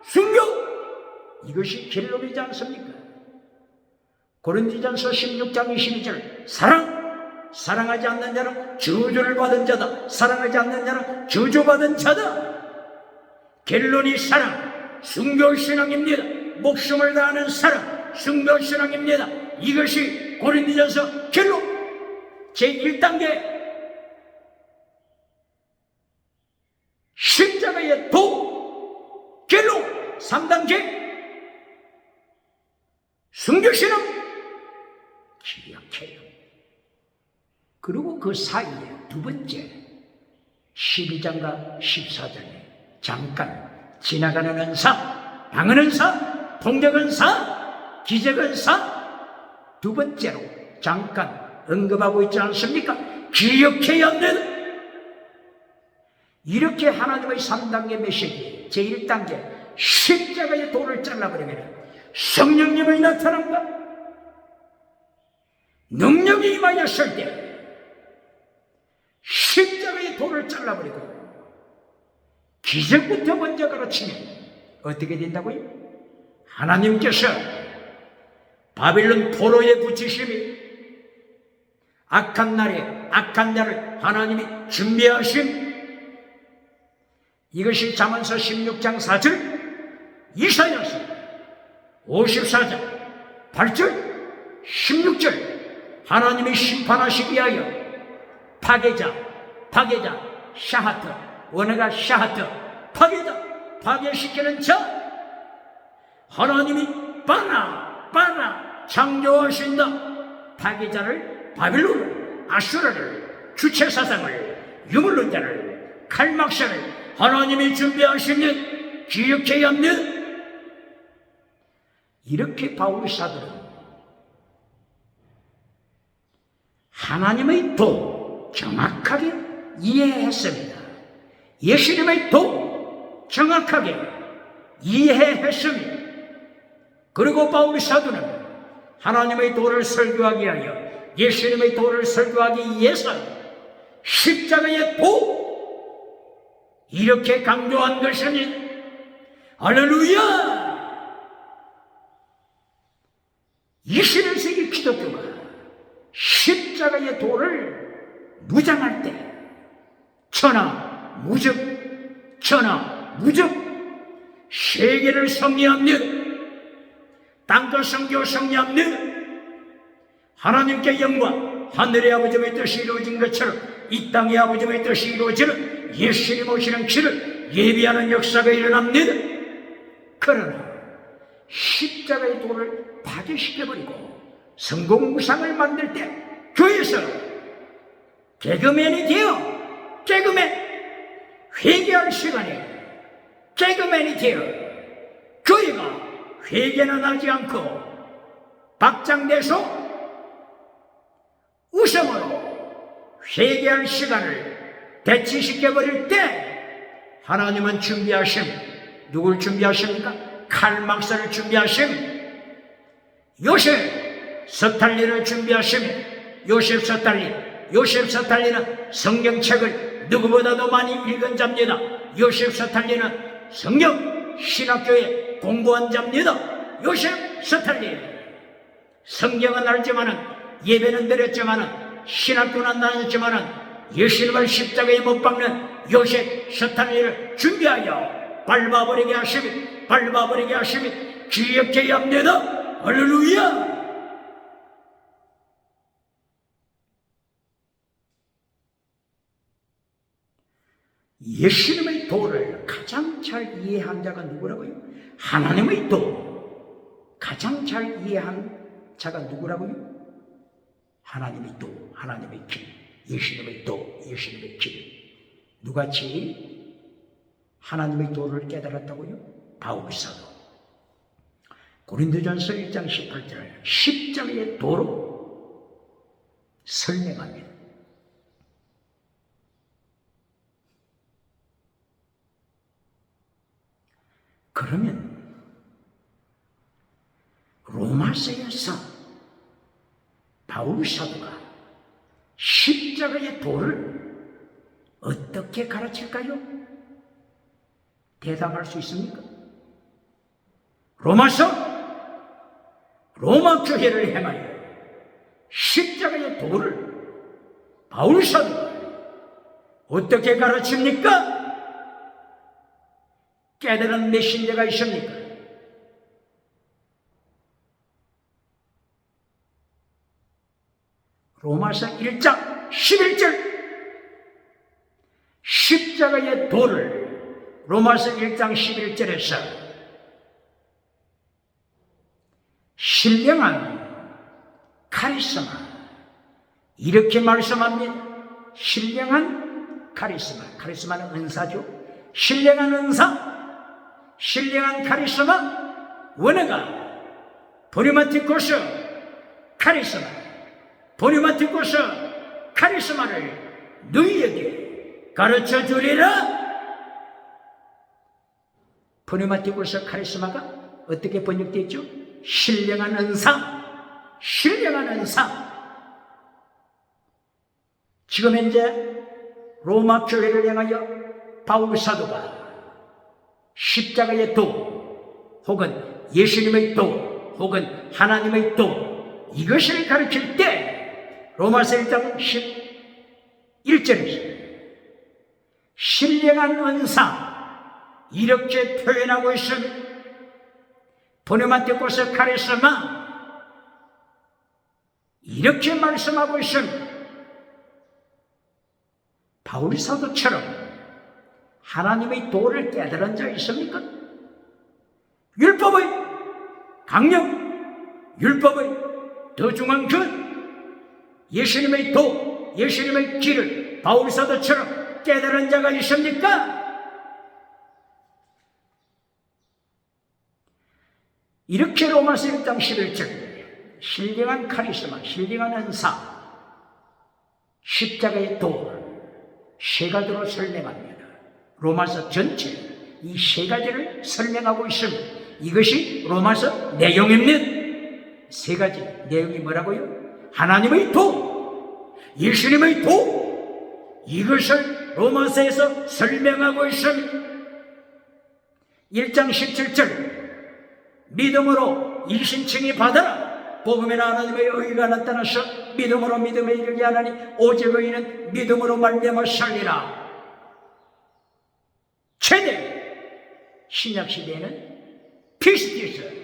순교, 이것이 결론이지 않습니까? 고린도전서 16장 22절, 사랑하지 않는 자는 저주를 받은 자다, 사랑하지 않는 자는 저주받은 자다. 결론이 사랑, 순교신앙입니다. 목숨을 다하는 사랑, 순교신앙입니다. 이것이 고린도전서 결론 제1단계 십자가의 도 결론 3단계 순교신앙 기억해요. 그리고 그 사이에 두 번째 12장과 14장에 잠깐 지나가는 은사, 방언 은사, 통역 은사, 기적 은사 두 번째로 잠깐 언급하고 있지 않습니까? 기억해야 합니다. 이렇게 하나님의 3단계 메시지 제1단계 십자가의 돌을 잘라버리면 성령님의 나타남과 능력이 임하였을 때 십자가의 돌을 잘라버리고 기적부터 먼저 가르치면 어떻게 된다고요? 하나님께서 바빌론 포로에 붙이심이 악한 날에 악한 날을 하나님이 준비하심, 이것이 잠언서 16장 4절, 이사야서 54장 8절, 16절 하나님이 심판하시기 위하여 파괴자, 샤하트, 원어가 샤하트, 파괴시키는 자, 하나님이 바나 창조하신다. 파괴자를 바빌론, 아수라를, 주체사상을, 유물론자를, 칼막샤를 하나님이 준비하시면 기억해야 합니다. 이렇게 바울 사도는 하나님의 도 정확하게 이해했습니다. 예수님의 도 정확하게 이해했습니다. 그리고 바울 사도는 하나님의 도를 설교하기 위하여 예수님의 도를 설교하기 위해서 십자가의 도 이렇게 강조한 것이니 할렐루야! 21세기 기독교가 십자가의 도를 무장할 때 천하 무적 세계를 승리합니다. 땅과 성교 승리합니다. 하나님께 영광, 하늘의 아버지의 뜻이 이루어진 것처럼 이 땅의 아버지의 뜻이 이루어지는 예수님 오시는 길을 예비하는 역사가 일어납니다. 그러나 십자가의 도를 파괴시켜버리고 성공무상을 만들 때 교회에서 개그맨이 되어 회개할 시간에 개그맨이 되어 교회가 회개는 하지 않고 박장대소 웃음으로 회개할 시간을 대치시켜버릴 때 하나님은 준비하심, 누굴 준비하십니까? 칼막사를 준비하심, 요셉 스탈린을 준비하심. 요셉 스탈린은 성경책을 누구보다도 많이 읽은 자입니다. 요셉 스탈린은 성경 신학교에 공부한 자입니다. 요셉 스탈린 성경은 알지만은 예배는 드렸지만은 신학교는 다녔지만은 예수님을 십자가에 못 박는 요셉 스탈린을 준비하여 밟아버리게 하심이 기억해야 합니다. 할렐루야! 예수님의 도를 가장 잘 이해한 자가 누구라고요? 하나님의 도 가장 잘 이해한 자가 누구라고요? 하나님의 도, 하나님의 길, 예수님의 도, 예수님의 길. 누가 제일 하나님의 도를 깨달았다고요? 바울 사도. 고린도전서 1장 18절 십자가의 도로 설명합니다. 그러면 로마서에서 바울 사도가 십자가의 도를 어떻게 가르칠까요? 대답할 수 있습니까? 로마 교회를 행하여 십자가의 도를 바울 사도가 어떻게 가르칩니까? 깨달은 메신저가 있습니까? 로마서 1장 11절 십자가의 도를 로마서 1장 11절에서 신령한 카리스마 이렇게 말씀합니다. 신령한 카리스마, 카리스마는 은사죠. 신령한 은사, 신령한 카리스마, 원어가 보리마티코스 카리스마, 보리마티코스 카리스마를 너희에게 가르쳐 주리라. 보리마티코스 카리스마가 어떻게 번역되어 있죠? 신령한 은사, 신령한 은사. 지금 현재 로마 교회를 향하여 바울 사도가 십자가의 도 혹은 예수님의 도 혹은 하나님의 도 이것을 가르칠 때 로마서 1장 11절에서 신령한 은사 이렇게 표현하고 있습니다. 보네마티코스 카리스마 이렇게 말씀하고 있습니다. 바울 사도처럼 하나님의 도를 깨달은 자 있습니까? 율법의 강령, 율법의 더 중한 근, 예수님의 도, 예수님의 길을 바울 사도처럼 깨달은 자가 있습니까? 이렇게 로마서 1장 11절 신령한 카리스마, 신령한 은사, 십자가의 도 세 가지로 설명합니다. 로마서 전체 이 세 가지를 설명하고 있습니다. 이것이 로마서 내용입니다. 세 가지 내용이 뭐라고요? 하나님의 도, 예수님의 도 이것을 로마서에서 설명하고 있습니다. 1장 17절 믿음으로 일신칭이 받아라. 복음에는 하나님의 의가 나타나서 믿음으로 믿음에 이르게 하나니 오직 의인은 믿음으로 말미암아 살리라. 최대 신약시대에는 피스티스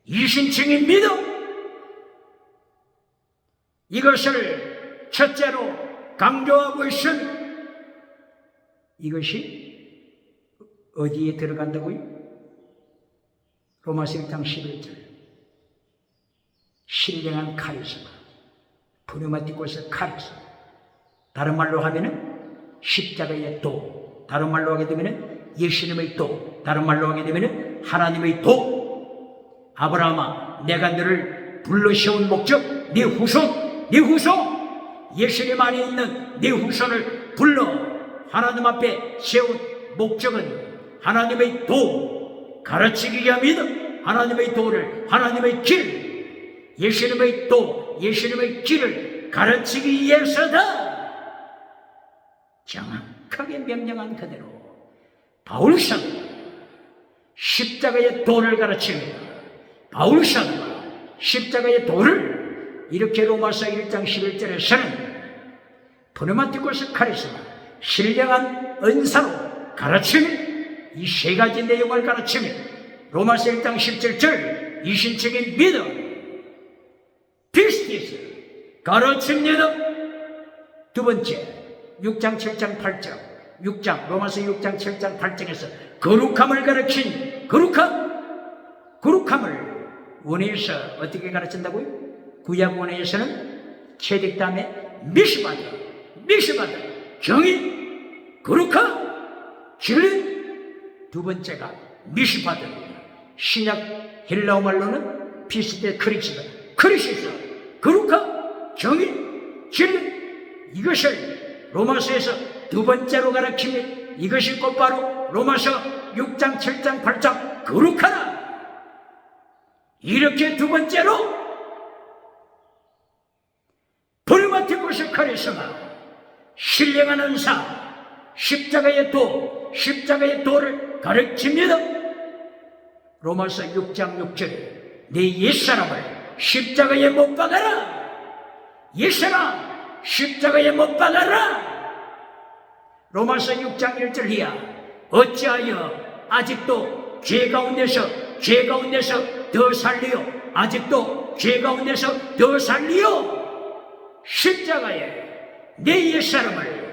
일신칭인 믿음 이것을 첫째로 강조하고 있습니다. 이것이 어디에 들어간다고요? 로마서 1장 11절 신령한 카리스마, 프뉴마티코스 카리스마. 다른 말로 하면은 십자가의 도, 다른 말로 하게 되면은 예수님의 도, 다른 말로 하게 되면은 하나님의 도. 아브라함아, 내가 너를 불러 세운 목적, 네 후손, 네 후손, 예수님 안에 있는 네 후손을 불러 하나님 앞에 세운 목적은 하나님의 도, 가르치기 위함이다. 하나님의 도를, 하나님의 길, 예수님의 도, 예수님의 길을 가르치기 위해서다. 정확하게 명령한 그대로 바울 사도가 십자가의 도를 가르칩니다. 바울 사도가 십자가의 도를 이렇게 로마서 1장 11절에서는 프뉴마티코스 카리스마, 신령한 은사로 가르치는 이 세 가지 내용을 가르치며 로마서 1장 17절 이신적인 믿음 피스티스 가르칩니다. 두 번째 6장 7장 8장 6장 로마서 6장 7장 8장에서 거룩함을 가르친 거룩함을 원에서 어떻게 가르친다고요? 구약 원에서는 체득 다음에 미시바다 정의 거룩함 진리. 두 번째가 미시바다입니다. 신약 헬라어 말로는 피스테 크리시스 거룩함, 정의, 진리. 이것을 로마서에서 두 번째로 가르칩니다. 이것이 곧바로 로마서 6장, 7장, 8장 거룩하라. 이렇게 두 번째로 보리마티코스 카리스마, 신령한 은사, 십자가의 도를 가르칩니다. 로마서 6장 6절에 내 옛사람을 십자가에 못 박아라. 옛사람 십자가에 못 박아라. 로마서 6장 1절 이하 어찌하여 아직도 죄 가운데서 더 살리요. 아직도 죄 가운데서 더 살리요. 십자가에 내 옛사람을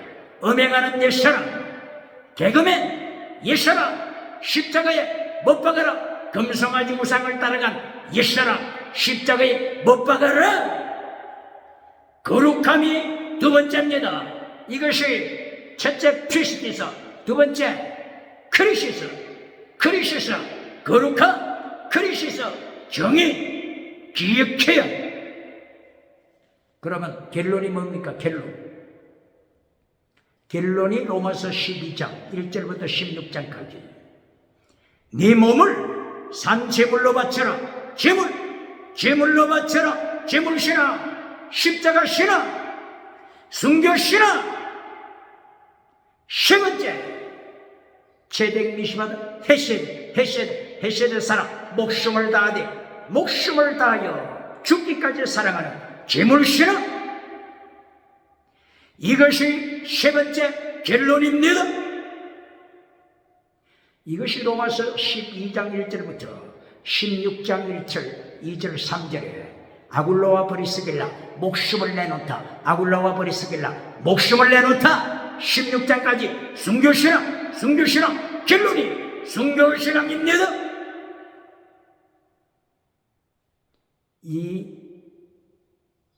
음행하는 옛사람, 개그맨 옛사람 십자가에 못 박아라. 금송아지 우상을 따라간 옛사람 십자가에 못 박아라. 거룩함이 두 번째입니다. 이것이 첫째 피스티서, 두 번째 크리시스, 거룩함, 크리시스, 정의, 기억해야. 그러면 결론이 뭡니까? 결론이 로마서 12장 1절부터 16장까지. 네 몸을 산제물로 바쳐라. 제물로 바쳐라. 제물시나 십자가 시나 순교 시나. 세 번째 체덱 미시마다 헤세드 사랑, 목숨을 다하여 죽기까지 사랑하는 제물시나. 이것이 세 번째 결론입니다. 이것이 로마서 12장 1절부터 16장 1절 2절 3절에 아굴로와 브리스길라 목숨을 내놓다, 아굴로와 브리스길라 목숨을 내놓다. 16장까지 순교신앙 결론이 순교신앙입니다. 이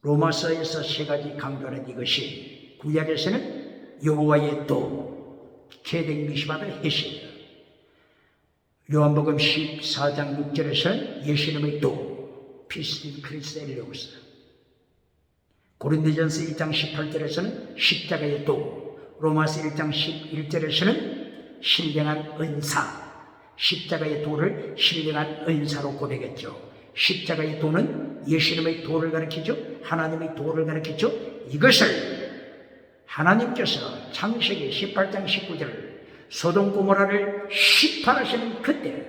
로마서에서 세 가지 강조하는 이것이 구약에서는 여호와의 도, 체덱 미시마다 헤세드, 요한복음 14장 6절에서는 예수님의 도, 피스티 크리스 엘레오스, 고린도전서 1장 18절에서는 십자가의 도, 로마서 1장 11절에서는 신령한 은사, 십자가의 도를 신령한 은사로 고백했죠. 십자가의 도는 예수님의 도를 가리키죠. 하나님의 도를 가리키죠. 이것을 하나님께서 창세기 18장 19절 소돔 고모라를 심판하시는 그때,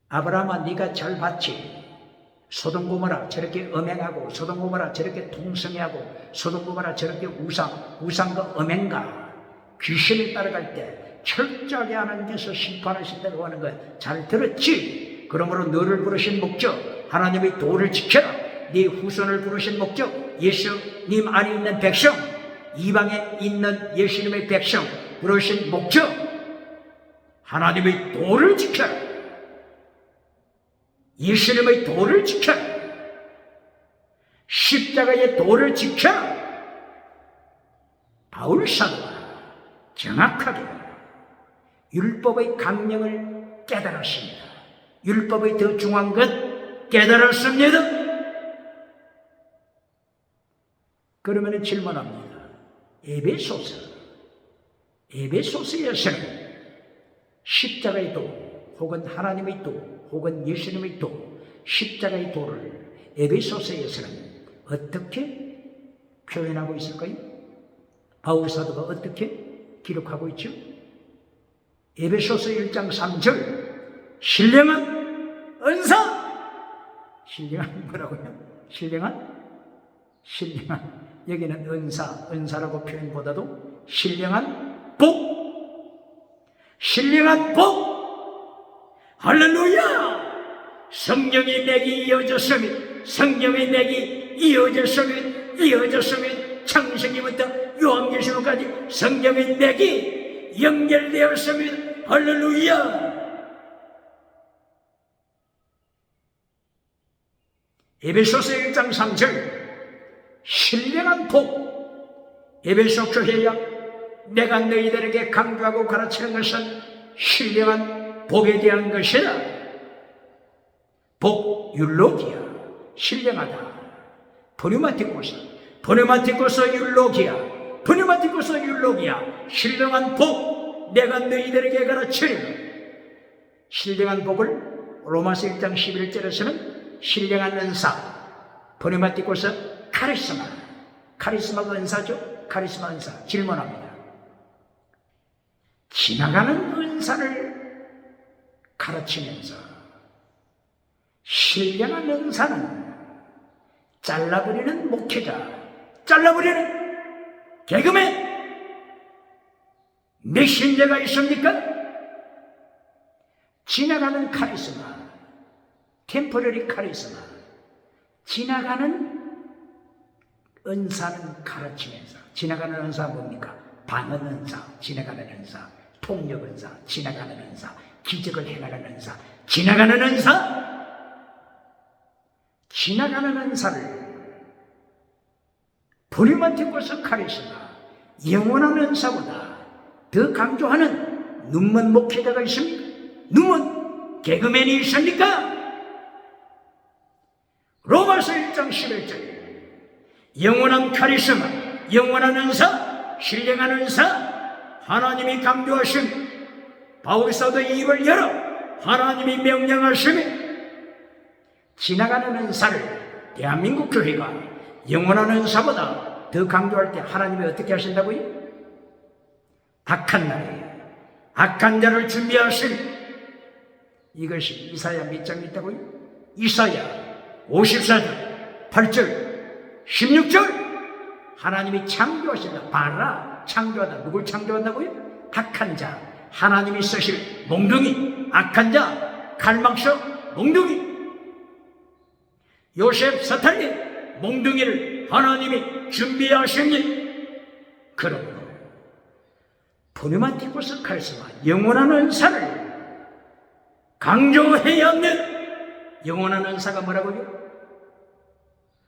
아브라함아 네가 잘 봤지. 소돔 고모라 저렇게 음행하고, 소돔 고모라 저렇게 통성하고, 소돔 고모라 저렇게 우상과 음행과 귀신을 따라갈 때 철저하게 하나님께서 심판하신다고 하는 거 잘 들었지. 그러므로 너를 부르신 목적, 하나님의 도를 지켜라. 네 후손을 부르신 목적, 예수님 안에 있는 백성, 이방에 있는 예수님의 백성 부르신 목적, 하나님의 도를 지켜라. 예수님의 도를 지켜라. 십자가의 도를 지켜라. 바울 사도가 정확하게 율법의 강령을 깨달았습니다. 율법의 더 중요한 것 깨달았습니다. 그러면 질문합니다. 에베소서에서는 십자가의 도, 혹은 하나님의 도, 혹은 예수님의 도, 십자가의 도를 에베소서에서는 어떻게 표현하고 있을까요? 바울 사도가 어떻게 기록하고 있죠? 에베소서 1장 3절 신령한 은사, 신령한 뭐라고요? 신령한 여기는 은사라고 표현보다도 신령한 할렐루야. 성령의 맥이 이어졌으면 창세기부터 요한계시록까지 성령의 맥이 연결되었으면 할렐루야. 에베소서 1장 3절 신령한 복. 에베소 교회야, 내가 너희들에게 강조하고 가르치는 것은 신령한 복에 대한 것이다. 복, 율로기야, 신령하다. 브누마티코스 율로기야, 신령한 복, 내가 너희들에게 가르치리라. 신령한 복을 로마서 1장 11절에서는 신령한 은사, 브누마티코스 카리스마가 은사죠. 카리스마 은사. 질문합니다. 지나가는 은사를 가르치면서 신령한 은사는 잘라버리는 목회자, 잘라버리는 개그맨, 메신저가 있습니까? 지나가는 카리스마, 템포러리 카리스마, 지나가는 은사는 가르치면서. 지나가는 은사 뭡니까? 방언 은사, 지나가는 은사, 통역 은사, 지나가는 은사, 기적을 행하는 은사, 지나가는 은사를 푸리마티코스 카리스마, 영원한 은사보다 더 강조하는 눈먼 목회자가 있습니까? 눈먼 개그맨이 있습니까? 로마서 1장 11절, 영원한 카리스마, 영원한 은사, 신령한 은사, 하나님이 강조하신 바울 사도의 입을 열어 하나님이 명령하시며 지나가는 은사를 대한민국 교회가 영원한 은사보다 더 강조할 때 하나님이 어떻게 하신다고요? 악한 날에 악한 자를 준비하신, 이것이 이사야 몇 장 있다고요? 이사야 54장 8절 16절 하나님이 창조하신다. 봐라, 창조하다. 누굴 창조한다고요? 악한 자, 하나님이 쓰실 몽둥이, 악한 자, 갈망석 몽둥이, 요셉 스탈린 몽둥이를 하나님이 준비하시니, 그러므로 푸니마티코스 카리스마, 영원한 은사를 강조해야 하는, 영원한 은사가 뭐라고요?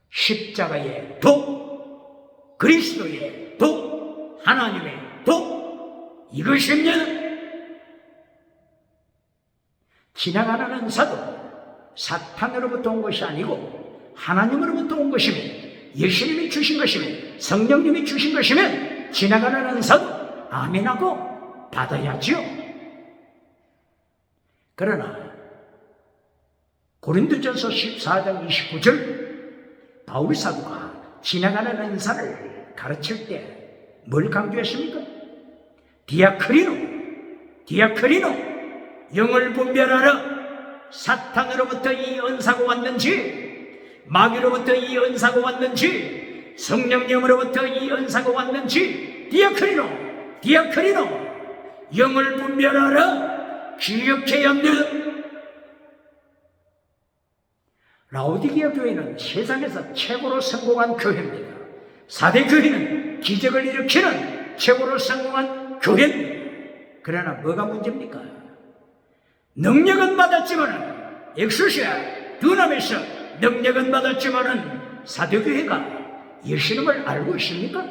십자가의 도, 그리스도의 도, 하나님의 도, 이것입니다. 지나가는 은사도 사탄으로부터 온 것이 아니고 하나님으로부터 온 것이며 예수님이 주신 것이며 성령님이 주신 것이면 지나가는 은사도 아멘하고 받아야지요. 그러나 고린도전서 14장 29절 바울 사도가 지나가는 은사를 가르칠 때 뭘 강조했습니까? 디아크리노, 영을 분별하라. 사탄으로부터 이 은사가 왔는지, 마귀로부터 이 은사가 왔는지, 성령님으로부터 이 은사가 왔는지, 디아크리노, 영을 분별하라. 기억해야 합니다. 라오디게아 교회는 세상에서 최고로 성공한 교회입니다. 4대 교회는 기적을 일으키는 최고로 성공한 교회입니다. 그러나 뭐가 문제입니까? 능력은 받았지만, 엑소시아 두나미에서 능력은 받았지만 사도교회가 예수님을 알고 있습니까?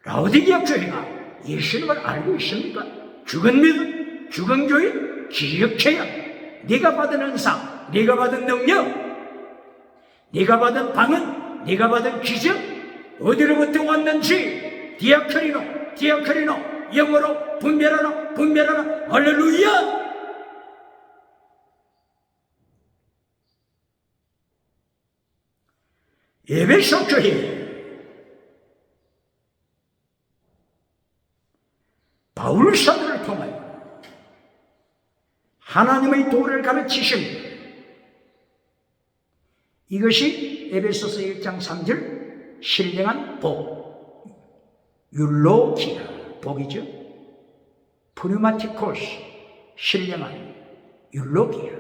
라오디게아 교회가 예수님을 알고 있습니까? 죽은 믿음, 죽은 교회, 기억해야 네가 받은 은사, 네가 받은 능력, 네가 받은 방언, 네가 받은 기적 어디로부터 왔는지 디아크리노, 영어로 분별하라. 할렐루야. 에베소 교회 바울 사도를 통하여 하나님의 도를 가르치십니다. 이것이 에베소서 1장 3절 신령한 복, 율로키아 복이죠. 푸니마티코스 신령한, 율로키아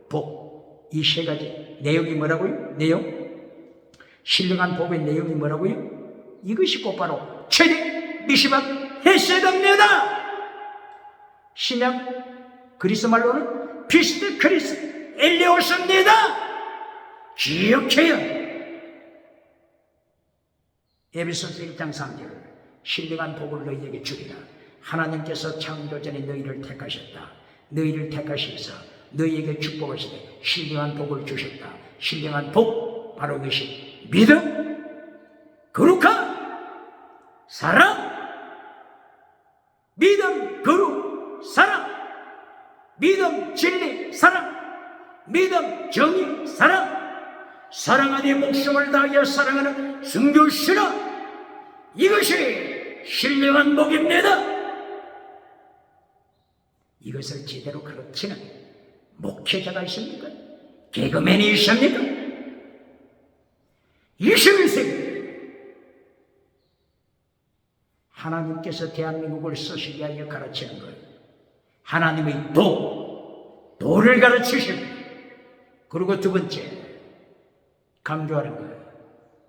복, 이 세 가지 내용이 뭐라고요? 신령한 복의 내용이 뭐라고요? 이것이 곧바로 최대 미시ባት 헤세드입니다. 신약 그리스 말로는 피스트 크리스 엘리오스입니다. 기억해요. 에베소서 1장 3절 신령한 복을 너희에게 주리라. 하나님께서 창조전에 너희를 택하셨다. 너희를 택하셔서 너희에게 축복하시되 신령한 복을 주셨다. 신령한 복, 바로 그것이 믿음, 거룩함, 사랑, 믿음, 거룩, 사랑, 믿음, 진리, 사랑, 믿음, 정의, 사랑, 사랑하니 목숨을 다하여 사랑하는 순교시라. 이것이 신령한 복입니다. 이것을 제대로 가르치는 목회자가 있습니까? 개그맨이 있습니까? 21세기 하나님께서 대한민국을 쓰시기 위하여 가르치는 거예요. 하나님의 도를 가르치십니다. 그리고 두 번째 강조하는 거예요.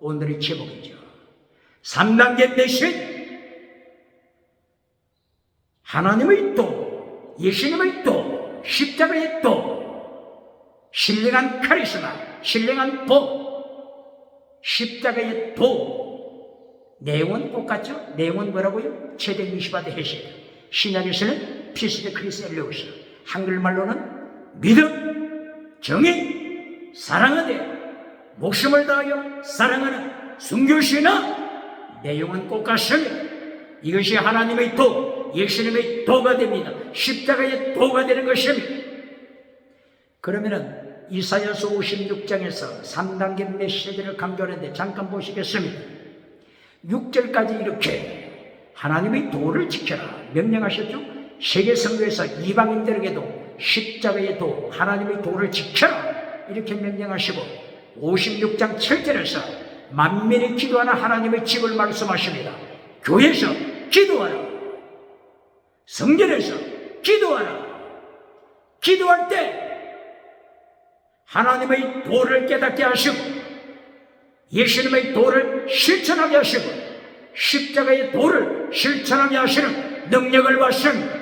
오늘의 제목이죠. 3단계 메시지. 하나님의 도, 예수님의 도, 십자가의 도, 신령한 카리스마, 신령한 복, 십자가의 도, 내용은 똑같죠? 내용은 뭐라고요? 체덱 미시바드 헤시드. 신약에서는 피스데 크리스 엘레오스. 한글말로는 믿음, 정의, 사랑하되 목숨을 다하여 사랑하는 순교시나 내용은 똑같습니다. 이것이 하나님의 도, 예수님의 도가 됩니다. 십자가의 도가 되는 것입니다. 그러면은 이사야서 56장에서 3단계 메시지를 강조하는데 잠깐 보시겠습니다. 6절까지 이렇게 하나님의 도를 지켜라 명령하셨죠. 세계 선교에서 이방인들에게도 십자가의 도, 하나님의 도를 지켜라 이렇게 명령하시고 56장 7절에서 만민이 기도하는 하나님의 집을 말씀하십니다. 교회에서 기도하라, 성전에서 기도하라. 기도할 때 하나님의 도를 깨닫게 하시고 예수님의 도를 실천하게 하시고 십자가의 도를 실천하게 하시는 능력을 받습니다.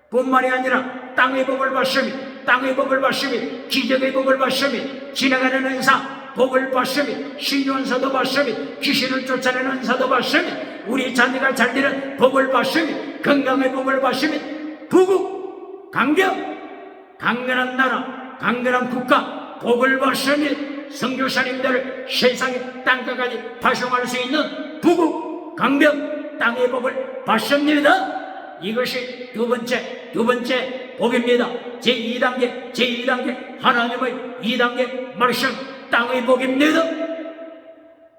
뿐만이 아니라 땅의 복을 받습니다. 땅의 복을 받습니다. 기적의 복을 받습니다. 지나가는 은사 복을 받습니다. 신유한사도 받습니다. 귀신을 쫓아내는 은사도 받습니다. 우리 자녀가 잘되는 복을 받습니다. 건강의 복을 받습니다. 부국, 강경, 강건한 나라, 강건한 국가 복을 받습니다. 선교사님들을 세상의 땅끝까지 파송할 수 있는 부국, 강경, 땅의 복을 받습니다. 이것이 두 번째 복입니다. 제2단계 하나님의 2단계 말씀 땅의 복입니다.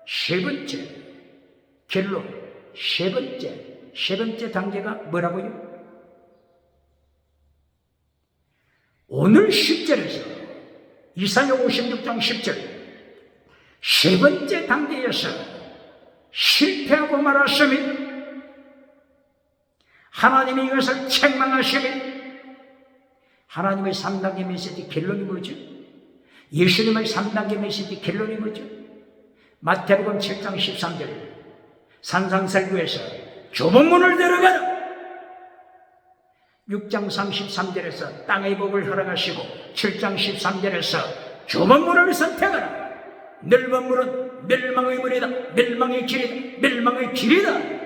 세 번째 결론, 세 번째 단계가 뭐라고요? 오늘 10절에서 이사야 56장 10절 세 번째 단계에서 실패하고 말았으면 하나님이 이것을 책망하시면 하나님의 3단계 메시지 결론이 뭐죠? 예수님의 3단계 메시지 결론이 뭐죠? 마태복음 7장 13절 산상설교에서 좁은 문을 들어가라. 6장 33절에서 땅의 복을 허락하시고 7장 13절에서 좁은 문을 선택하라. 넓은 문은 멸망의 문이다. 멸망의 길이다. 멸망의 길이다.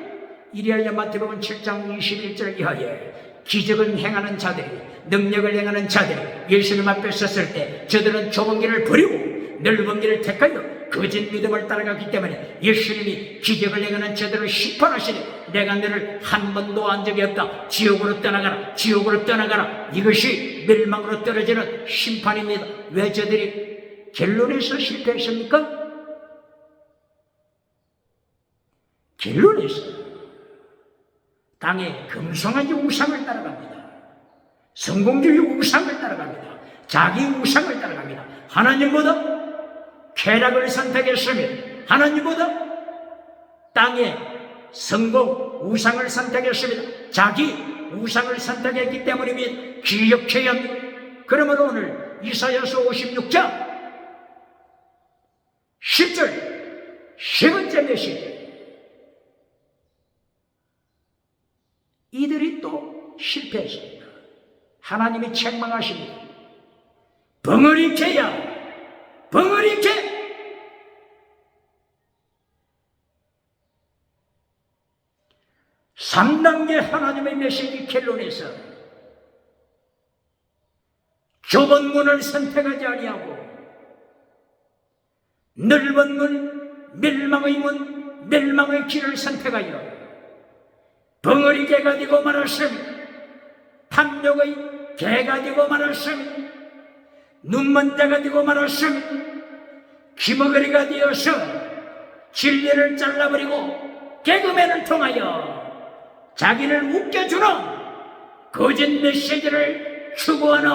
이리하여 마태복음 7장 21절 이하에 기적을 행하는 자들이, 능력을 행하는 자들이 예수님 앞에 섰을 때 저들은 좁은 길을 버리고 넓은 길을 택하여 거짓 믿음을 따라갔기 때문에 예수님이 기적을 행하는 저들을 심판하시니 내가 너를 한 번도 한 적이 없다. 지옥으로 떠나가라. 지옥으로 떠나가라. 이것이 멸망으로 떨어지는 심판입니다. 왜 저들이 결론에서 실패했습니까? 결론에서 땅에 금성한 우상을 따라갑니다. 성공주의 우상을 따라갑니다. 자기 우상을 따라갑니다. 하나님보다 쾌락을 선택했으면 하나님보다 땅의 성공, 우상을 선택했습니다. 자기 우상을 선택했기 때문입니다. 기억해야 합니다. 그러므로 오늘 이사야서 56장 10절 세 번째 메시지 이들이 또 실패했습니다. 하나님이 책망하십니다. 벙어리 개야, 벙어리 개. (3단계) 하나님의 메시지 결론에서 좁은 문을 선택하지 아니하고 넓은 문, 멸망의 문, 멸망의 길을 선택하여 벙어리 개가 되고 말았습니다. 탐욕의 개가 되고 말았습니다. 눈먼 자가 되고 말았습니다. 기머거리가 되어서 진리를 잘라버리고 개그맨을 통하여 자기를 웃겨주는 거짓 메시지를 추구하는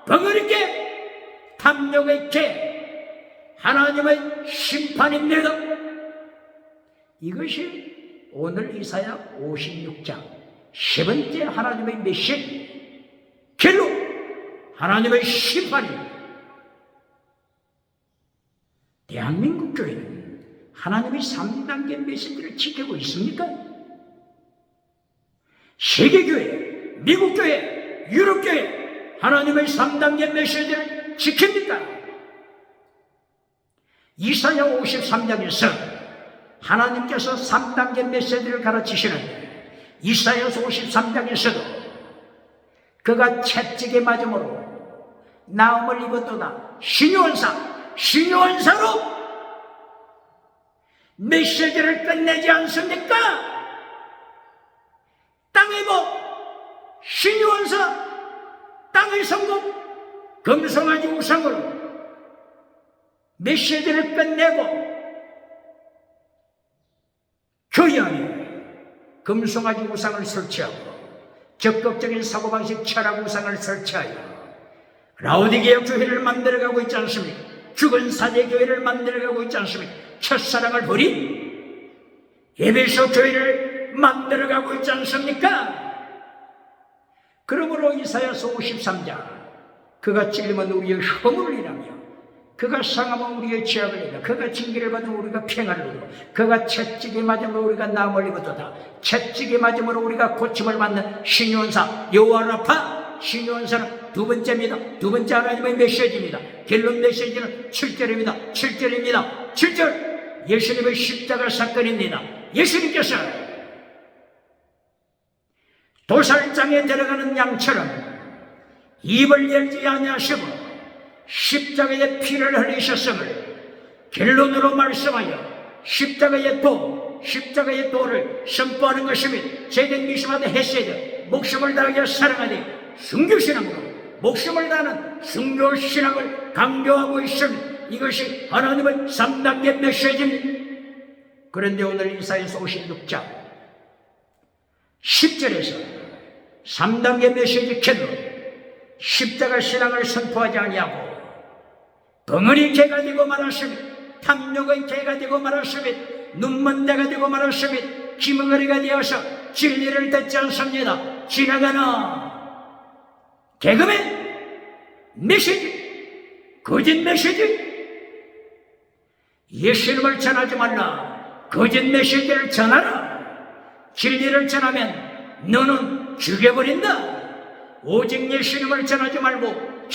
벙어리 개, 탐욕의 개, 하나님의 심판입니다. 이것이 오늘 이사야 56장 세 번째 하나님의 메시지 결론, 하나님의 심판입니다. 대한민국 교회는 하나님의 3단계 메시지를 지키고 있습니까? 세계교회, 미국교회, 유럽교회 하나님의 3단계 메시지를 지킵니까? 이사야 53장에서 하나님께서 3단계 메시지를 가르치시는데 이사야서 53장에서도 그가 채찍에 맞음으로 나음을 입었도다. 신유원사로 메시지를 끝내지 않습니까? 땅의 복, 신유원사, 땅의 성공, 금송아지 우상으로 메시지를 끝내고 교회 안에 금송아지 우상을 설치하고 적극적인 사고방식 철학 우상을 설치하여 라오디게아 교회를 만들어가고 있지 않습니까? 죽은 사제 교회를 만들어가고 있지 않습니까? 첫사랑을 버린 에베소 교회를 만들어가고 있지 않습니까? 그러므로 이사야서 53장 그가 찔리면 우리의 허물을 인하며 그가 상하면 우리의 죄악을 인하며 그가 징계를 받으면 우리가 평안을 누리고 그가 채찍에 맞으므로 우리가 나음을 입었도다. 채찍에 맞으므로 우리가 고침을 받는 신유원사 여호와 라파. 신유원사는 두 번째입니다. 두 번째 하나님의 메시지입니다. 결론 메시지는 7절입니다. 7절 예수님의 십자가 사건입니다. 예수님께서 도살장에 들어가는 양처럼 입을 열지 아니하시고 십자가의 피를 흘리셨음을 결론으로 말씀하여 십자가의 도를 선포하는 것이며 제된 미심하되 헤세드 목숨을 다하여 사랑하되 순교신앙으로 목숨을 다하는 순교신앙을 강조하고 있습니다. 이것이 하나님의 3단계 메시지입니다. 그런데 오늘 이사야서 56장 10절에서 3단계 메시지 결론 십자가 신앙을 선포하지 아니하고 덩어리 개가 되고 말았으며 탐욕의 개가 되고 말았으며 눈먼 데가 되고 말았으며 기머거리가 되어서 진리를 듣지 않습니다. 지나가는 개그맨 메시지, 거짓 메시지, 예수님을 전하지 말라. 거짓 메시지를 전하라. 진리를 전하면 너는 죽여버린다. 오직 예수님을 전하지 말고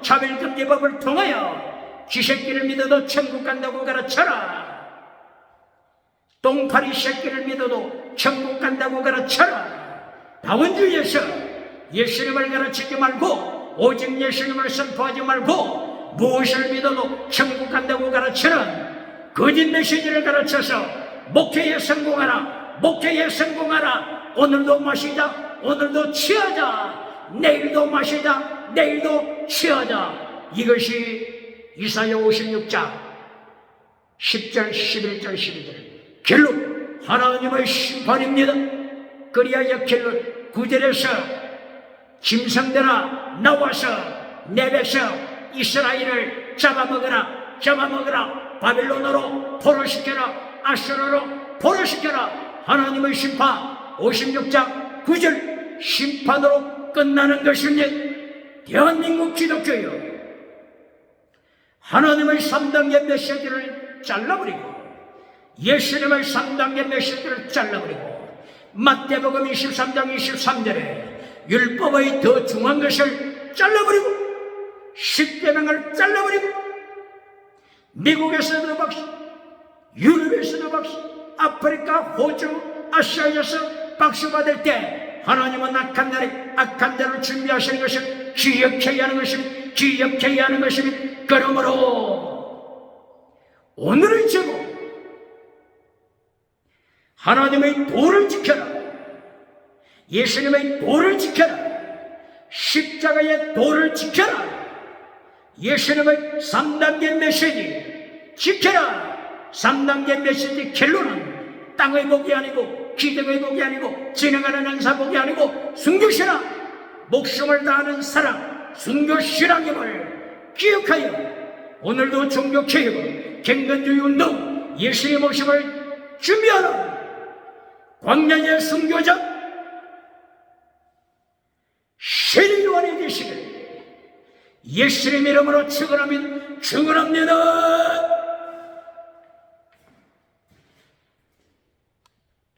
차별금지법을 통하여 쥐새끼를 믿어도 천국 간다고 가르쳐라. 똥파리 새끼를 믿어도 천국 간다고 가르쳐라. 다원주의에서 예수님을 가르치지 말고 오직 예수님을 선포하지 말고 무엇을 믿어도 천국 간다고 가르치는 거짓 메시지를 가르쳐서 목회에 성공하라. 오늘도 마시자. 오늘도 취하자. 내일도 마시자. 내일도 취하자. 이것이 이사야 56장 10절 11절 12절 결론 하나님의 심판입니다. 그리하여 결론 9절에서 짐승들아 나와서 내 백성 이스라엘을 잡아먹으라. 바빌론으로 포로시켜라. 아수르로 포로시켜라. 하나님의 심판 56장 9절 심판으로 끝나는 것입니다. 대한민국 기독교요 하나님의 3단계 메시지를 잘라버리고 예수님의 3단계 메시지를 잘라버리고 마태복음 23장 23절에 율법의 더 중요한 것을 잘라버리고 10계명을 잘라버리고 미국에서도 박수, 유럽에서도 박수, 아프리카, 호주, 아시아에서 박수 받을 때 하나님은 악한 자를 준비하시는 것을 기억해야 하는 것입니다. 그러므로 오늘의 제목 하나님의 도를 지켜라. 예수님의 도를 지켜라. 십자가의 도를 지켜라. 예수님의 3단계 메시지 지켜라. 3단계 메시지 결론은 땅의 복이 아니고 기득의 복이 아니고 지나가는 은사복이 아니고 순교신앙 목숨을 다하는 사랑 순교신앙임을 기억하여 오늘도 종교개혁 갱건주의 운동 예수의 목숨을 준비하라. 광야의 순교자 세리요한이 되시길 예수님 이름으로 축원합니다.